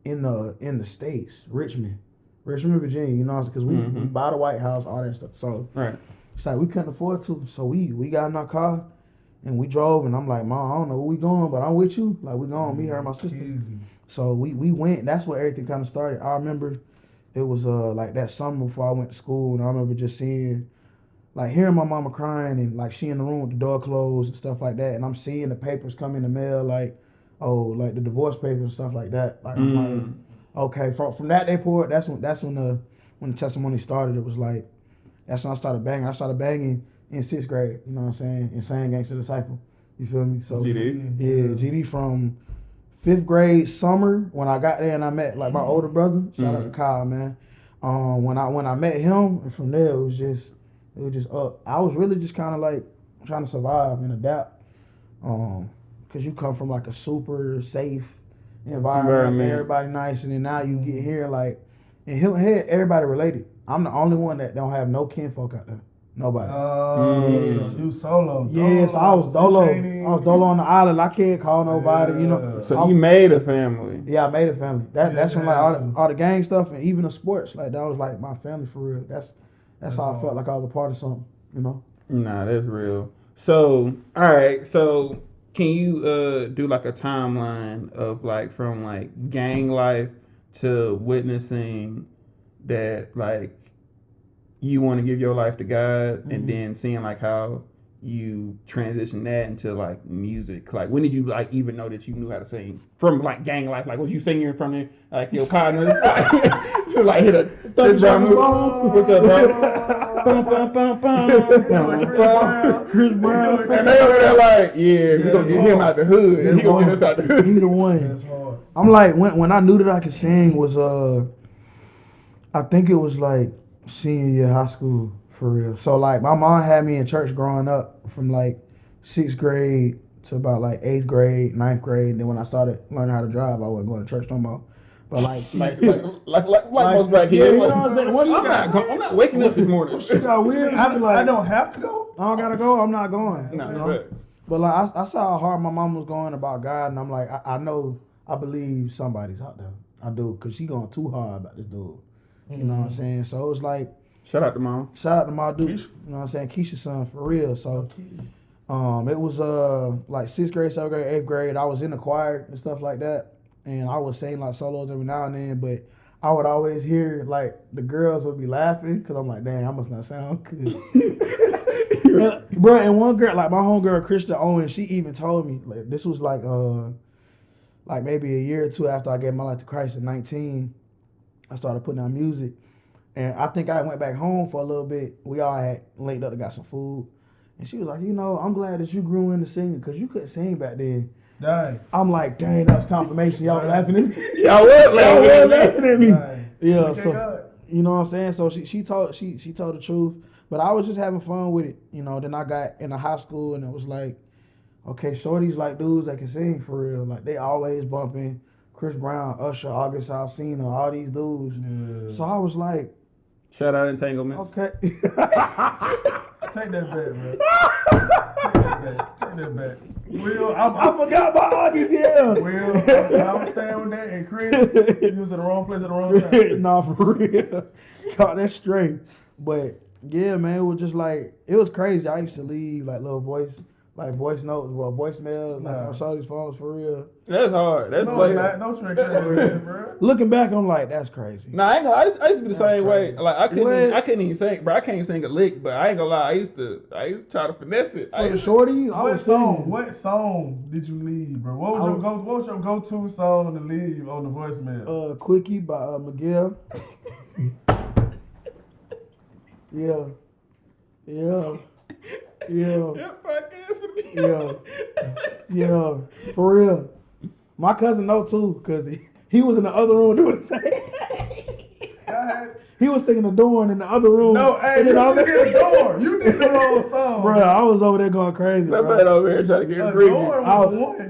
in the states, Richmond, Virginia. You know, because we bought a White House, all that stuff. So Right. it's like we couldn't afford to, so we got in our car and we drove, and I'm like, Mom, I don't know where we going, but I'm with you. Like we going, me, her, and my sister. Easy. So we went. That's where everything kind of started. I remember it was like that summer before I went to school, and I remember just hearing my mama crying, and like she in the room with the door closed and stuff like that, and I'm seeing the papers come in the mail, like the divorce papers and stuff like that. Like I'm like, okay, from that day forward, that's when the testimony started. It was like. That's when I started banging. I started banging in 6th grade, you know what I'm saying? Insane Gangster Disciple. You feel me? So GD? Yeah, GD from 5th grade summer when I got there and I met like my older brother. Shout out to Kyle, man. When I met him, and from there it was just up. I was really just kind of like trying to survive and adapt. Cause you come from like a super safe environment, everybody nice, and then now you get here like, and here everybody related. I'm the only one that don't have no kinfolk out there. Nobody. So you solo. Yes, I was dolo. I was dolo on the island. I can't call nobody, you know. So you made a family. Yeah, I made a family. That's when like all the gang stuff and even the sports, like that was like my family for real. That's how I felt like I was a part of something, you know. Nah, that's real. So, all right. So, can you do like a timeline of like from like gang life to witnessing that like you want to give your life to God, and then seeing like how you transition that into like music? Like, when did you like even know that you knew how to sing from like gang life? Like, was you singing in front of like your partners? Like, just like hit a this drum. What's up, bro? Bum, bum, bum, bum, bum, bum. Chris Brown. And they over there like, yeah, we gonna get him out the hood, and he gonna get us out the hood. He the one. That's hard. I'm like, when I knew that I could sing was I think it was like senior year high school for real. So like my mom had me in church growing up from like 6th grade to about like 8th grade, 9th grade. And then when I started learning how to drive, I wasn't going to church no more. But like like most black kids. you know what I'm saying? I'm not waking up this morning. She got weird. I don't have to go. I don't gotta go. I'm not going. No, you know? But like I saw how hard my mom was going about God, and I'm like, I know, I believe somebody's out there. I do, cause she going too hard about this dude. You know what I'm saying? So it was like, shout out to mom. Shout out to my dude. You know what I'm saying? Keisha's son for real. So it was like 6th grade, 7th grade, 8th grade. I was in the choir and stuff like that, and I would sing like solos every now and then. But I would always hear like the girls would be laughing because I'm like, dang, I must not sound good. Bro, and one girl, like my homegirl Krista Owen, she even told me like this was like maybe a year or two after I gave my life to Christ at 19. I started putting out music, and I think I went back home for a little bit. We all had linked up to got some food, and she was like, you know, I'm glad that you grew into singing because you couldn't sing back then. Dang. I'm like, dang, that was confirmation. Y'all laughing at me. Y'all was laughing at me. Dang. Yeah, so you know what I'm saying. So she told the truth, but I was just having fun with it. You know. Then I got into high school, and it was like, okay, shorties like dudes that can sing for real. Like they always bumping Chris Brown, Usher, August Alsina, all these dudes. Yeah. So I was like, shout out Entanglements. Okay. Take that back, man. Take that back. Will, I forgot about August, yeah. Will, I was staying with that, and Chris, he was in the wrong place at the wrong time. Nah, for real. Caught that straight. But yeah, man, it was just like, it was crazy. I used to leave like little voice notes, voicemails, like on Shawty's phones for real. That's hard. That's don't trick that, bro. Looking back, I'm like, that's crazy. Nah, I ain't gonna lie. I used to be the same way. Like I couldn't even sing, bro. I can't sing a lick, but I ain't gonna lie. I used to try to finesse it. For the shorty, what song did you leave, bro? What was your go-to song to leave on the voicemail? Quickie by Miguel. Yeah, for real. My cousin know too, cause he was in the other room doing the same. He was singing the door in the other room. No, hey, you did the door. You did the wrong song, bro. I was over there going crazy. That man over here trying to get free.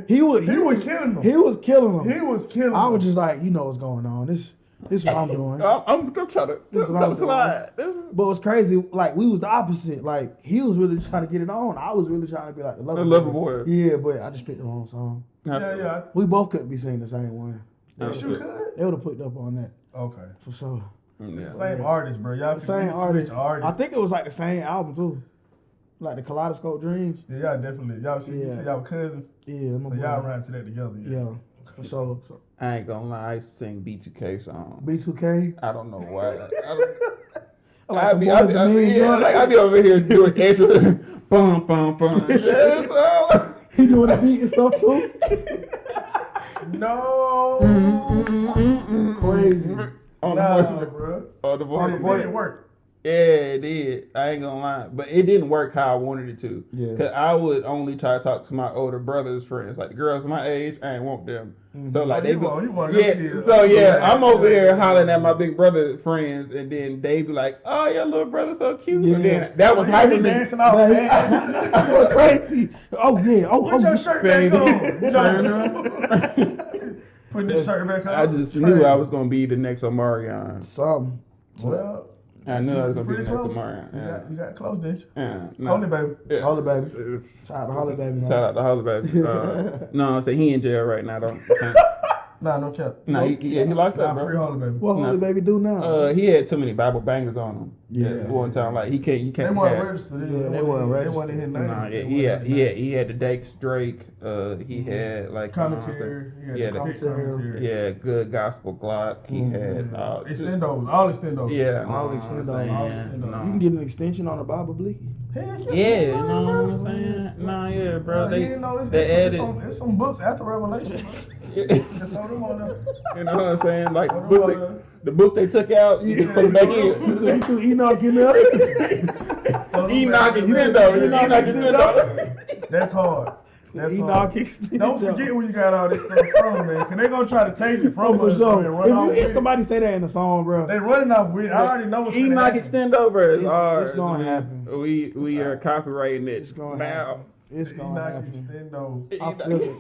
He was killing them. He was killing them. He was killing them. I was just like, you know what's going on. This is what I'm doing. I'm trying to slide. But what's crazy, like we was the opposite. Like he was really trying to get it on. I was really trying to be like the lover boy. Yeah, but I just picked the wrong song. Yeah. We both couldn't be singing the same one. Yes, you could. They would have picked up on that. Okay. For sure. It's the same artist, bro. Y'all the same artist. I think it was like the same album too. Like the Kaleidoscope Dreams. Yeah, y'all definitely. Y'all see, you see y'all cousins. Yeah, so y'all ran to that together. Yeah, for sure. I ain't gonna lie. I used to sing B2K songs. B2K. I don't know why. I be over here doing extra bum bum bum. He doing the beat and stuff too. No. Crazy. On the voice, it didn't work. Yeah, it did. I ain't gonna lie, but it didn't work how I wanted it to. Yeah. Cause I would only try to talk to my older brothers' friends, like the girls my age. I ain't want them. So like I'm over there hollering at my big brother friends, and then they be like, "Oh, your little brother's so cute." Yeah. And then that was hyping me. Dancing off crazy. Oh yeah. Put your shirt back on. Turn up. Put this shirt back on. I just knew I was gonna be the next Omarion. Something. Well. I knew I was gonna be the next Omarion. Yeah. You got close, didn't you? Yeah. Holy baby. Yeah. Holy baby. Shout out to Holy baby. No, I say he in jail right now. Nah, no cap. Nah, he locked up, bro. Free Holy Baby. What Holy Baby do now? He had too many Bible bangers on him. Yeah. One time, like he can't. They weren't registered. They weren't registered. They weren't in his name. Nah, he had the Drake. He had like commentary. He had commentary. Yeah, good gospel Glock. He had all extendos. Yeah, all extendos. You can get an extension on a Bible Bleak. Heck yeah, you know what I'm saying? Nah, yeah, bro. They added. It's some books after Revelation. You know what I'm saying? Like the book they took out, you just put it back in. You threw Enoch in there. Enoch extendo. That's hard. That's Enoch hard. extendo. Don't forget where you got all this stuff from, man. Cause they gonna try to take it from us and run off with it. Somebody say that in the song, bro. They running off with it. I already know what's gonna Enoch happen. extendo, bro. It's gonna happen. We are copyrighting it. It's gonna now. happen. It's gonna Enoch happen. extendo. I feel it.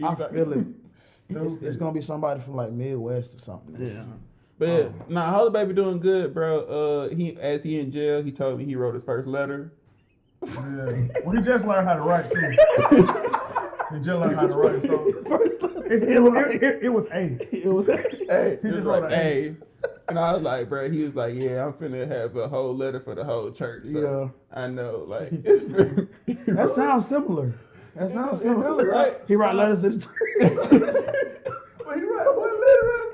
I feel it. It's gonna be somebody from like Midwest or something. Yeah. But Holy Baby doing good, bro. As he in jail, he told me he wrote his first letter. Yeah. Well, he just learned how to write too. He just learned how to write. So it was A. It was A. He It was just like wrote A. And I was like, bro, he was like, yeah, I'm finna have a whole letter for the whole church. So I know, like, that sounds similar. That sounds similar. Right? He write letters to the church. Well, he wrote one letter at a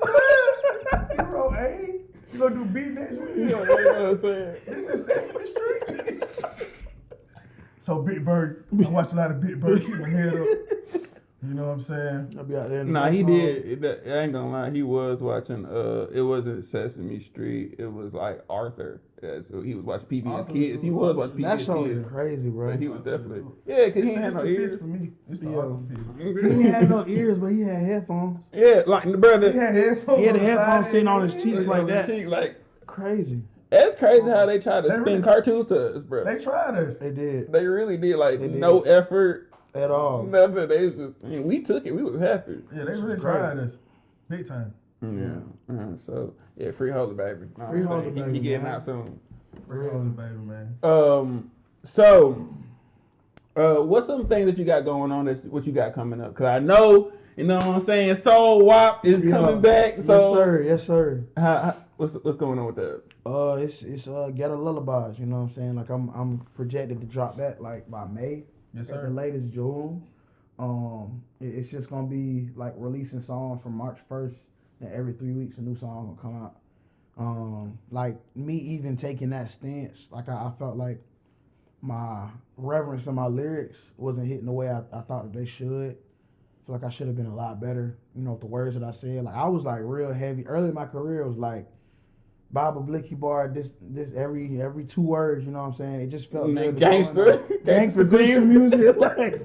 time. He wrote A. You gonna do B next week? You know what I'm saying? This is Sesame Street. So Big Bird, I watch a lot of Big Bird. Keep my head up. You know what I'm saying? I'll be out there. Nah, he did. I ain't gonna lie. He was watching. It wasn't Sesame Street. It was like Arthur. So he was watching PBS Kids. He was watching PBS Kids. That show is crazy, bro. But he was definitely because he ain't had no ears. For me, it's the Arthur fish. He didn't have no ears, but he had headphones. Yeah, like the brother. He had headphones. He had the headphones sitting on his cheeks like that. Like Crazy. that's crazy how they try to spin cartoons to us, bro. They tried us. They did. They really did. Like no effort at all. Nothing. They was just. I mean, we took it. We was happy. Yeah, they really tried us, big time. Yeah. So free Holy Baby. Free Holy Baby. He getting out soon. Free Holy Baby, man. So, what's some things that you got going on? What you got coming up? Cause I know, you know what I'm saying. Soul Wop is coming back. So yes, sir. What's going on with that? It's Ghetto Lullabies. You know what I'm saying? Like I'm projected to drop that like by May. Yes, sir. At the latest June. It's just gonna be like releasing songs from March 1st, and every 3 weeks a new song will come out. Like me even taking that stance, like I felt like my reverence in my lyrics wasn't hitting the way I thought that they should. I feel like I should have been a lot better, you know, with the words that I said. Like I was like real heavy. Early in my career, it was like Bible Blicky bar, this every 2 words, you know what I'm saying? It just felt good. Gangster Christian music. Like,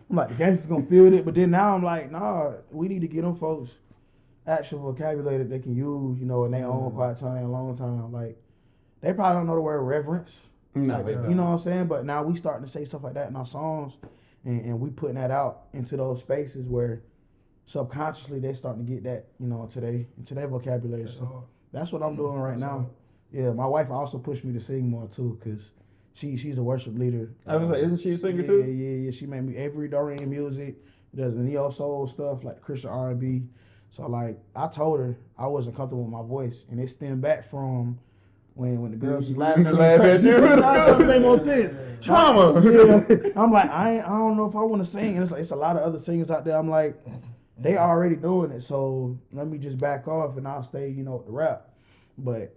I'm like, the gangsters gonna feel it, but then now I'm like, nah, we need to get them folks actual vocabulary that they can use, you know, in their own quiet time, alone time. Like, they probably don't know the word reverence. No, like, you know what I'm saying? But now we starting to say stuff like that in our songs, and we putting that out into those spaces where subconsciously they starting to get that, you know, into their vocabulary. So that's what I'm doing right now. Yeah, my wife also pushed me to sing more too, because she's a worship leader. I was like, isn't she a singer too? Yeah. She made me every Dorian music, does the neo soul stuff like Christian R&B. So like I told her I wasn't comfortable with my voice, and it stemmed back from when the girls was laughing at me. That made no sense. Trauma. Yeah. I'm like I don't know if I want to sing, and it's a lot of other singers out there. I'm like, they already doing it, so let me just back off and I'll stay, you know, with the rap. But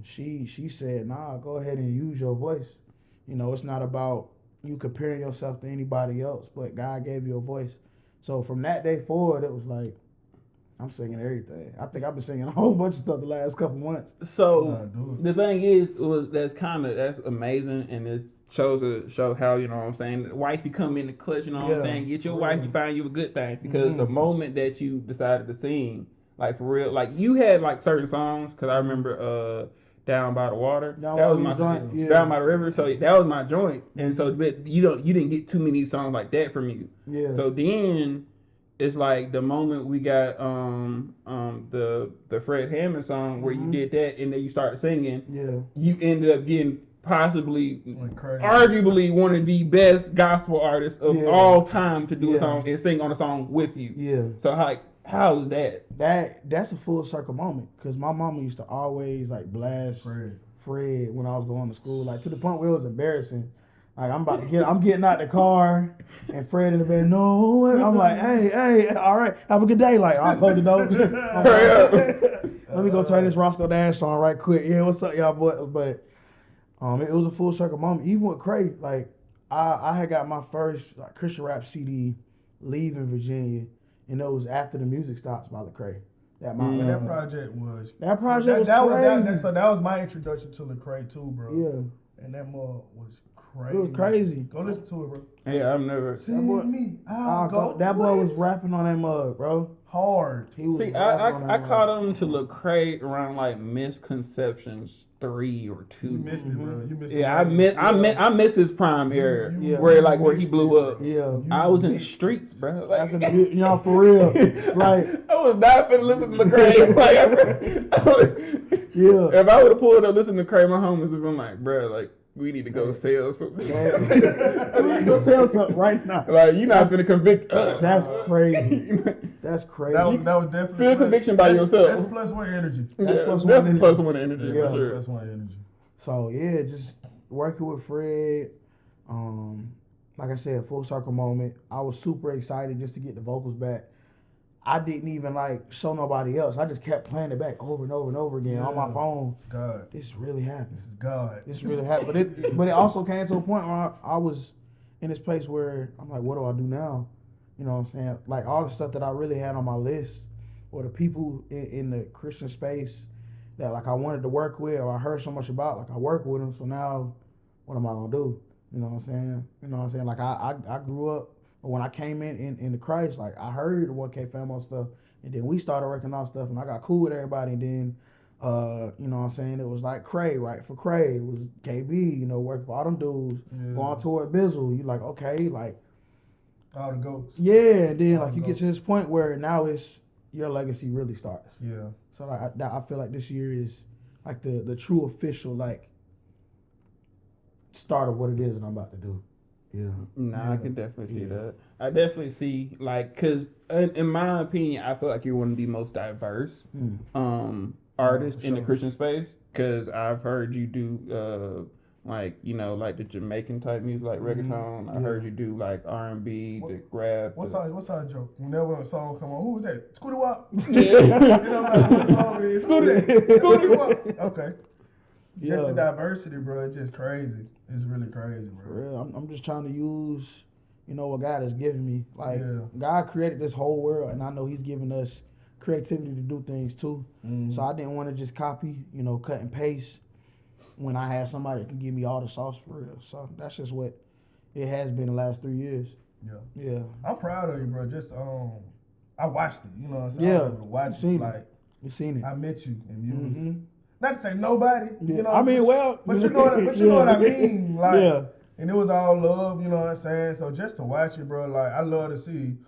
she said, nah, go ahead and use your voice. You know, it's not about you comparing yourself to anybody else, but God gave you a voice. So from that day forward, it was like, I'm singing everything. I think I've been singing a whole bunch of stuff the last couple months. So the thing is, that's amazing, and it shows how, you know what I'm saying, the wife, you come in the clutch, you know what I'm saying, get your wife, you find you a good thing, because the moment that you decided to sing, like for real, like you had like certain songs, because I remember Down by the Water, that was my joint, Down by the River, so that was my joint, and so but you didn't get too many songs like that from you. Yeah. So then it's like the moment we got the Fred Hammond song where you did that and then you started singing, you ended up getting possibly, arguably one of the best gospel artists of all time to do a song and sing on a song with you. Yeah. So like, How is that? That's a full circle moment because my mama used to always like blast Fred when I was going to school, like to the point where it was embarrassing. Like I'm getting out the car, and Fred in the bed, no, and I'm like, hey, all right, have a good day. Like I'll close the door. Let me go turn this Roscoe Dash on right quick. Yeah, what's up, y'all boy? But it was a full circle moment. Even with Cray, like I had got my first like, Christian rap CD leaving Virginia, and it was After the Music Stops by Lecrae. That project was crazy. So that was my introduction to Lecrae too, bro. Yeah. And that mug was crazy. It was crazy. Go listen to it, bro. Yeah, I've never. That boy was rapping on that mug, bro. Hard. See, I caught on to Lecrae around like Misconceptions 3 or 2. You missed it, bro. You missed it. Yeah, I missed his prime era where he blew up. Yeah, I was in the streets, bro. Like, for real. Like I was not finna listen to Lecrae. If I would have pulled up listening to Lecrae, my homies would been like, bro, like we need to go sell something. we need to go sell something right now. Like you not finna convict us. That's crazy. That's crazy. That was definitely feel conviction by yourself. That's plus one energy. That's definitely plus one energy for sure. Plus one energy. So yeah, just working with Fred. Like I said, full circle moment. I was super excited just to get the vocals back. I didn't even like show nobody else. I just kept playing it back over and over and over again on my phone. God, this really happened. This is God. This really happened. But it also came to a point where I was in this place where I'm like, what do I do now? You know what I'm saying? Like all the stuff that I really had on my list, or the people in the Christian space that like I wanted to work with, or I heard so much about, like I work with them. So now, what am I gonna do? You know what I'm saying? You know what I'm saying? Like I grew up. When I came into Christ, like I heard the 1K Famo stuff, and then we started working on stuff, and I got cool with everybody. And then, you know what I'm saying, it was like Cray, right? For Cray, it was KB, you know, working for all them dudes, going toward Bizzle. You like, okay, like all the goats. Yeah, and then like you get to this point where now it's your legacy really starts. Yeah. So like I feel like this year is like the true official like start of what it is that I'm about to do. Yeah. Nah, I can definitely see that. I definitely see, like, because in my opinion, I feel like you're one of the most diverse artists in the Christian space. Because I've heard you do, like, you know, like the Jamaican type music, like reggaeton. I heard you do, like, R&B, the rap. What's our joke? Whenever a song come on, who was that? Scootie Wop? Yeah. You know, like, what song is Scootie Wop. Okay. Just the diversity, bro. It's just crazy. It's really crazy, bro. For real, I'm just trying to use, you know, what God has given me. Like, God created this whole world, and I know He's given us creativity to do things too. So I didn't want to just copy, you know, cut and paste when I had somebody that can give me all the sauce for real. So that's just what it has been the last 3 years. Yeah. I'm proud of you, bro. Just I watched it. You know what I'm saying? Yeah. I was able to watch it. Like, you seen it. I met you, and you was. Not to say nobody, you know. I mean, well, but you know what I mean. Like, and it was all love, you know what I'm saying. So just to watch it, bro, like I love to see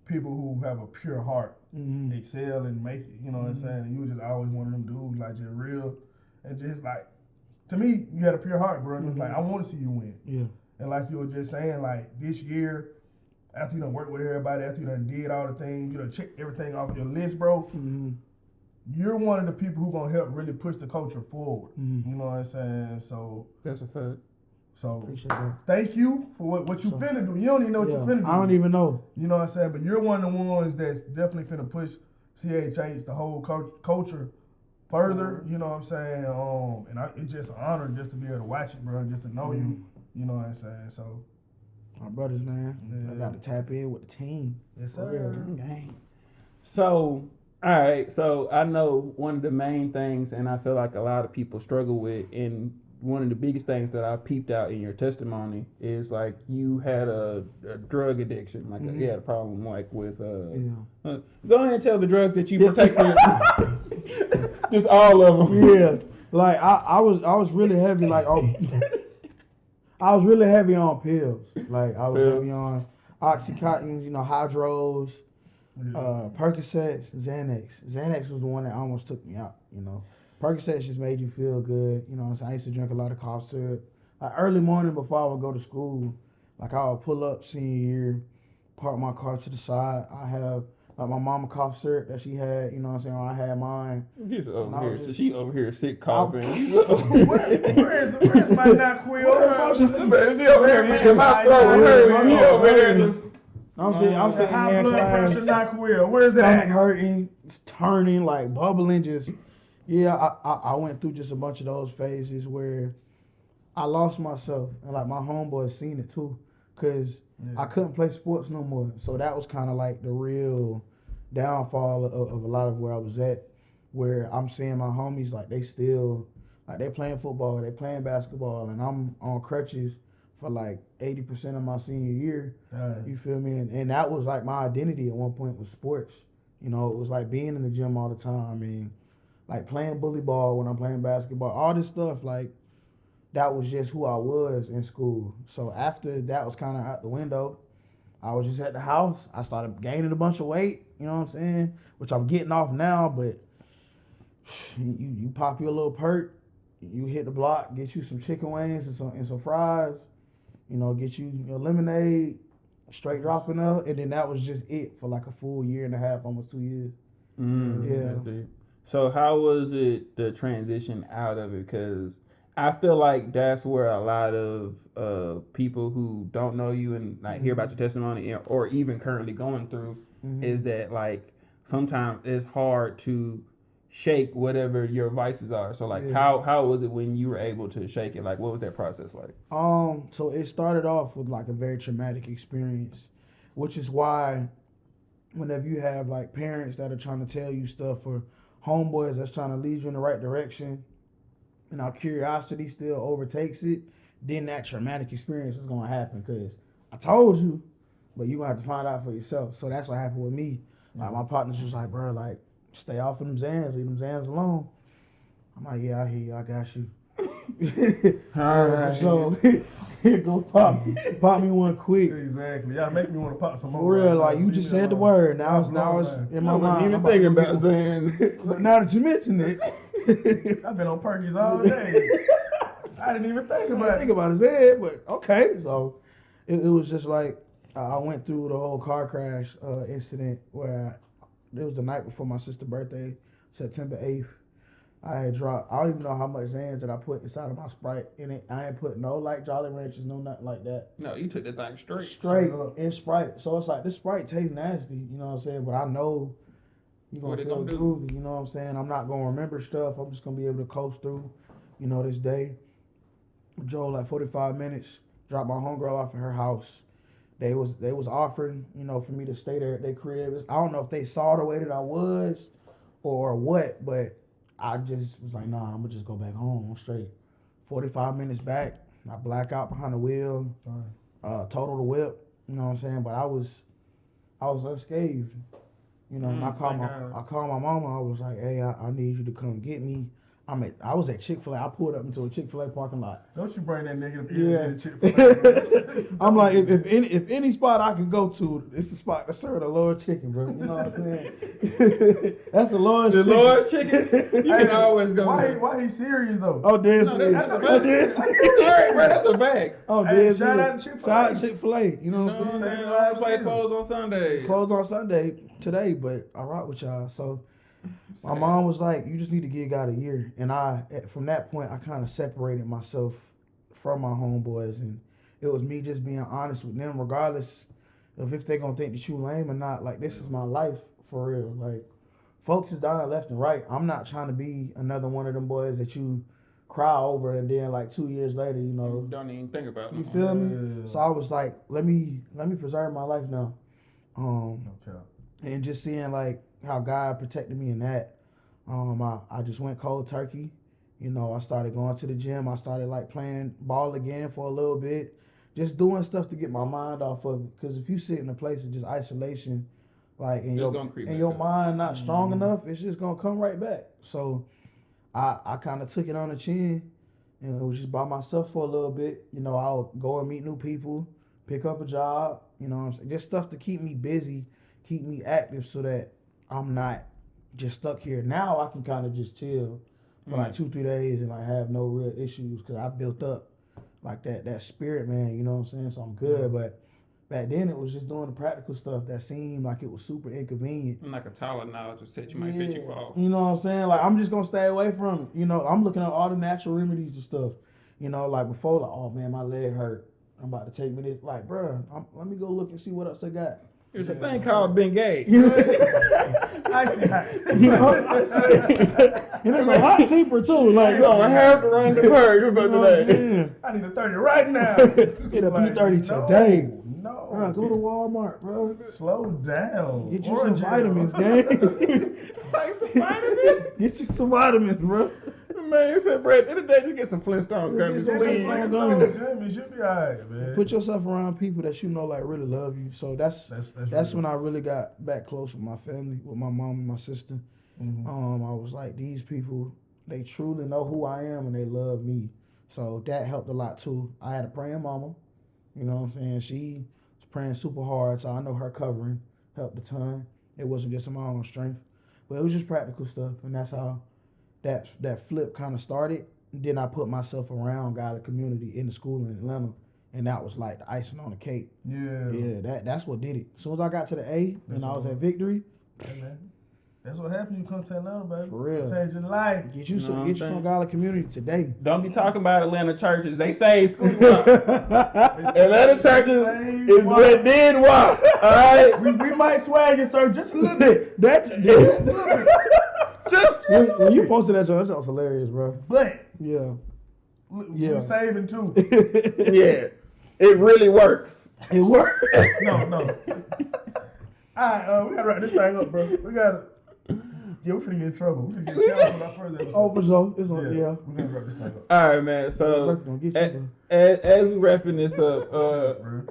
people who have a pure heart excel and make it. You know what I'm saying. And you were just always one of them dudes, like just real, and just like to me, you had a pure heart, bro. Like I want to see you win. Yeah. And like you were just saying, like this year, after you done worked with everybody, after you done did all the things, you done checked everything off your list, bro. You're one of the people who gonna help really push the culture forward. You know what I'm saying? So that's a fact. So appreciate that. Thank you for what you finna do. You don't even know what you finna do. I don't even know. You know what I'm saying? But you're one of the ones that's definitely finna push CHH, the whole culture further. You know what I'm saying? And it's just an honor just to be able to watch it, bro. Just to know you. You know what I'm saying? So my brothers, man. I got to tap in with the team. Yes, sir. So. All right, so I know one of the main things, and I feel like a lot of people struggle with, and one of the biggest things that I peeped out in your testimony is like you had a drug addiction, like you had a problem like with. Go ahead and tell the drugs that you partake in. Just all of them. Yeah, like I was really heavy, like I was really heavy on pills, like I was heavy on Oxycontins, you know, Hydros. Percocets, Xanax. Xanax was the one that almost took me out, you know. Percocets just made you feel good, you know. So I used to drink a lot of cough syrup. Like early morning before I would go to school, like I would pull up senior year, park my car to the side. I have Like my mama cough syrup that she had, you know what I'm saying? I had mine. She's over here. just- So she over here sick coughing. Where's my NyQuil? She over here, man, my throat hurt. He over here just. I'm saying High hand blood class, pressure NyQuil. Where's stomach that? hurting, it's turning, like bubbling, just I went through just a bunch of those phases where I lost myself, and like my homeboys seen it too, cause I couldn't play sports no more. So that was kind of like the real downfall of a lot of where I was at, where I'm seeing my homies like they still like they playing football, they playing basketball, and I'm on crutches for like 80% of my senior year. You feel me? And that was like my identity at one point was sports. You know, it was like being in the gym all the time and like playing bully ball when I'm playing basketball, all this stuff, like that was just who I was in school. So after that was kind of out the window, I was just at the house. I started gaining a bunch of weight, you know what I'm saying? Which I'm getting off now, but you pop your little perk, you hit the block, get you some chicken wings and some fries, you know, get you your lemonade, straight dropping up, and then that was just it for like a full year and a half, almost 2 years. Yeah. So how was it the transition out of it? Because I feel like that's where a lot of people who don't know you and like hear about your testimony or even currently going through is that like sometimes it's hard to shake whatever your vices are. So like how was it when you were able to shake it? Like what was that process like? So it started off with like a very traumatic experience, which is why whenever you have like parents that are trying to tell you stuff or homeboys that's trying to lead you in the right direction and our curiosity still overtakes it, then that traumatic experience is going to happen because I told you, but you're going to have to find out for yourself. So that's what happened with me. Like my partners was like, bro, like stay off of them Zans, leave them Zans alone. I'm like, yeah, I hear you, I got you. All right. So go pop me one quick. Exactly. Y'all make me want to pop some more. For real, like you just said the word. Now it's in my I mind. wasn't even thinking about Zans. But now that you mention it, I've been on Perkies all day. I didn't even think about it. his head, but okay. So it was just like I went through the whole car crash incident where it was the night before my sister's birthday, September 8th. I had dropped, I don't even know how much Zans that I put inside of my Sprite in it. I ain't put no like Jolly Ranchers, no nothing like that. No, you took that thing straight. Straight in Sprite. So it's like, this Sprite tastes nasty, you know what I'm saying? But I know you're going to feel groovy, you know what I'm saying? I'm not going to remember stuff. I'm just going to be able to coast through, you know, this day. Drove like 45 minutes, dropped my homegirl off at her house. They was offering, you know, for me to stay there at their crib. I don't know if they saw the way that I was or what, but I just was like, nah, I'm gonna just go back home. I'm straight. 45 minutes back, I black out behind the wheel, total the whip, you know what I'm saying? But I was unscathed. You know, and I called my mama. I was like, hey, I need you to come get me. I was at Chick-fil-A. I pulled up into a Chick-fil-A parking lot. Don't you bring that negative energy to Chick-fil-A. I'm like, if any spot I can go to, it's the spot that serve the Lord's chicken, bro. You know what I'm saying? That's the Lord's chicken. The Lord's chicken? You can always go there. Why he serious though? Oh, that's a fact. All right, bro, that's a fact. Oh, Hey, there's shout out to Chick-fil-A. Shout out to Chick-fil-A. You know what I'm saying? I play closed on Sunday. Closed on Sunday today, but I rock with y'all. So my mom was like, you just need to give God a year. And from that point, I kind of separated myself from my homeboys. And it was me just being honest with them, regardless of if they're going to think that you lame or not. Like, this is my life for real. Like, folks is dying left and right. I'm not trying to be another one of them boys that you cry over and then like 2 years later, you know. Don't even think about it. You feel me? Yeah. So I was like, let me preserve my life now. Okay. And just seeing like how God protected me in that. I just went cold turkey. You know, I started going to the gym. I started like playing ball again for a little bit. Just doing stuff to get my mind off of it. Because if you sit in a place of just isolation, like and your mind not strong enough, it's just gonna come right back. So I kind of took it on the chin and it was just by myself for a little bit. You know, I'll go and meet new people, pick up a job, you know what I'm saying? Just stuff to keep me busy, keep me active so that I'm not just stuck here. Now I can kind of just chill for like 2-3 days and like have no real issues because I built up like that spirit, man, you know what I'm saying? So I'm good, but back then it was just doing the practical stuff that seemed like it was super inconvenient. And like a taller knowledge will set you might set you off. You know what I'm saying? Like, I'm just gonna stay away from it. You know, I'm looking at all the natural remedies and stuff. You know, like before, like, oh man, my leg hurt. I'm about to take me this. Like, bruh, let me go look and see what else I got. There's a thing called Bengay. You know, Icy hot. you know and it's a lot cheaper too. Like, You don't have to run the purge. It's not today. I need a 30 right now. Get a B30 today. No. Bro, go to Walmart, bro. Slow down. Get you Orange some gel. vitamins, gang. Like some vitamins. Get you some vitamins, bro. Man, said, bro, at the end of the day, just get some Flintstone gummies, Get some please. Flintstone Gummies, you'll be alright, man. Put yourself around people that you know like really love you. So that's when I really got back close with my family, with my mom and my sister. Mm-hmm. I was like, these people, they truly know who I am and they love me. So that helped a lot too. I had a praying mama. You know what I'm saying? She was praying super hard, so I know her covering helped a ton. It wasn't just my own strength, but it was just practical stuff, and that's how that flip kind of started. Then I put myself around godly community in the school in Atlanta, and that was like the icing on the cake. Yeah, that's what did it. As soon as I got to the A and I was at Victory, hey, man. That's what happened. You come to Atlanta, baby. For real. Change your life. get you some godly community today. Don't be talking about Atlanta churches. They say Scootie Wop. Atlanta churches is what did Wop. All right? We might swag it, sir, just a little bit. Just a little bit. Just When you posted that was hilarious, bro. But Yeah. we saving too. yeah. It really works. It worked. No. Alright, we gotta wrap this thing up, bro. We gotta. Yeah, we finna get in trouble. We finna get canceled on our first episode. Oh, for sure. It's on. Yeah. We gotta wrap this thing up. All right, man. So Murphy gonna get you, as we wrapping this up, Bro.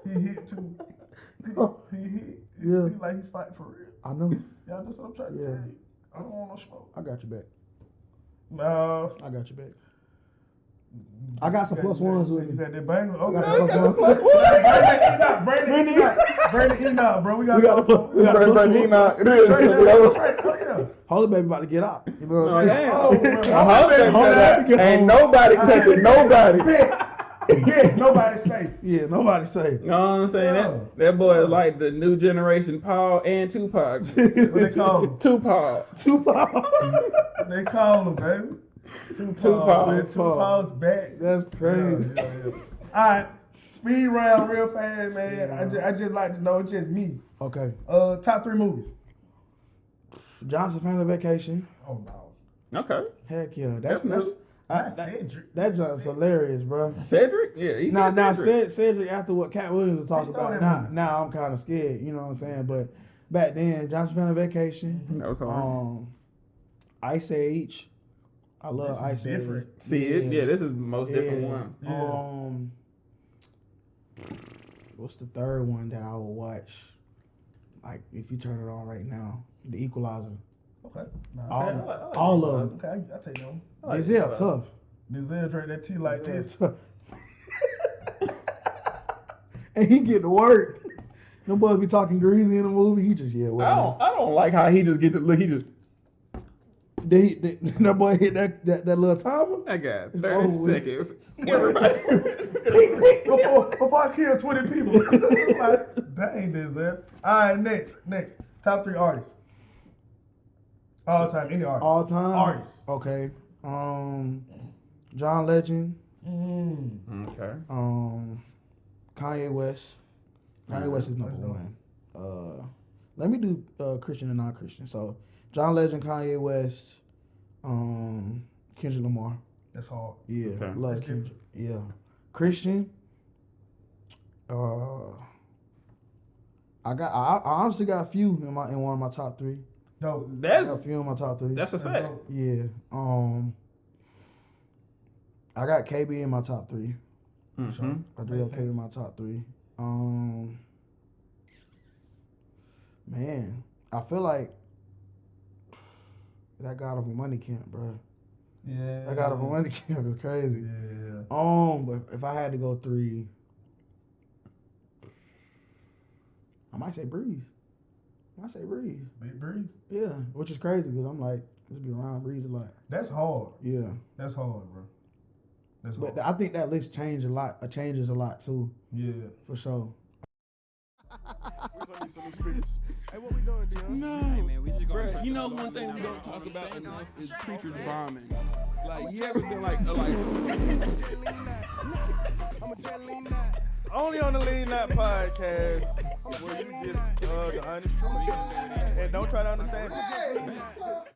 He hit too. He hit. Yeah. He like he fighting for real. I know. Y'all, that's what I'm trying to tell you. I don't want no smoke. I got you back. No. I got you back. I got some plus ones with You me. got that banger? I got Okay. some plus ones. Brandon Enoch, bro. We got Brandon Enoch. Holy baby about to get out. You know what Oh, I'm damn. saying? I hope they ain't nobody touching nobody. Yeah, nobody's safe. Yeah, nobody say. You know what I'm saying? Yeah. That boy is like the new generation Paul and Tupac. What they call him? Tupac. They call him, baby. Tupac. Man. Tupac's back. That's crazy. Yeah. All right, speed round real fast, man. I just like to know, it's just me. Okay. Top 3 movies. Johnson Family Vacation. Oh no. Okay. Heck yeah. That's Cedric. That John's hilarious, bro. Cedric? Yeah, he's Now Cedric. Cedric, after what Cat Williams was talking stole about, that movie. now I'm kind of scared, you know what I'm saying? But back then, Johnson Family Vacation, That was hard. Ice Age. I love This is Ice different. Age. See it? Yeah, this is the most different Yeah. one. What's the third one that I will watch? Like, if you turn it on right now, The Equalizer. Okay. All of them. Okay, I take them. Denzel tough. Denzel drink that tea like this. And he get to work. Them boys be talking greasy in the movie. He just whatever. I don't like how he just get the look. He just That boy hit that little timer. I got It's 30 over with. seconds. Everybody. before I kill 20 people. Like, dang, Denzel. All right, next. Top 3 artists. All time, any artist. All time Artists. Okay. John Legend. Okay. Kanye West. Kanye West is number one. Let me do Christian and non-Christian. So John Legend, Kanye West, Kendrick Lamar. That's hard. Yeah, Okay. love That's Kendrick. Yeah, Christian. I honestly got a few in one of my top 3. No. I got a few in my top 3. That's a fact. Yeah. I got KB in my top 3. Mm-hmm. I do have KB in my top 3. Man, I feel like that God of a Money Camp, bro. Yeah. That God of a Money Camp is crazy. Yeah. But if I had to go 3, I might say Breeze. Big Breeze. Yeah, which is crazy because I'm like, just be around Breeze a lot. That's hard. Yeah. That's hard, bro. But I think that list changes a lot too. Yeah. For sure. We're gonna need some new speakers. Hey, what we doing, Deion? No, Hey, man, we just gonna bruh, you know one thing we don't talk about enough is preachers bombing. Like, you ever been like, I'm a jelly nut. Only on the Lean Night podcast where you get the honest truth and don't try to understand it.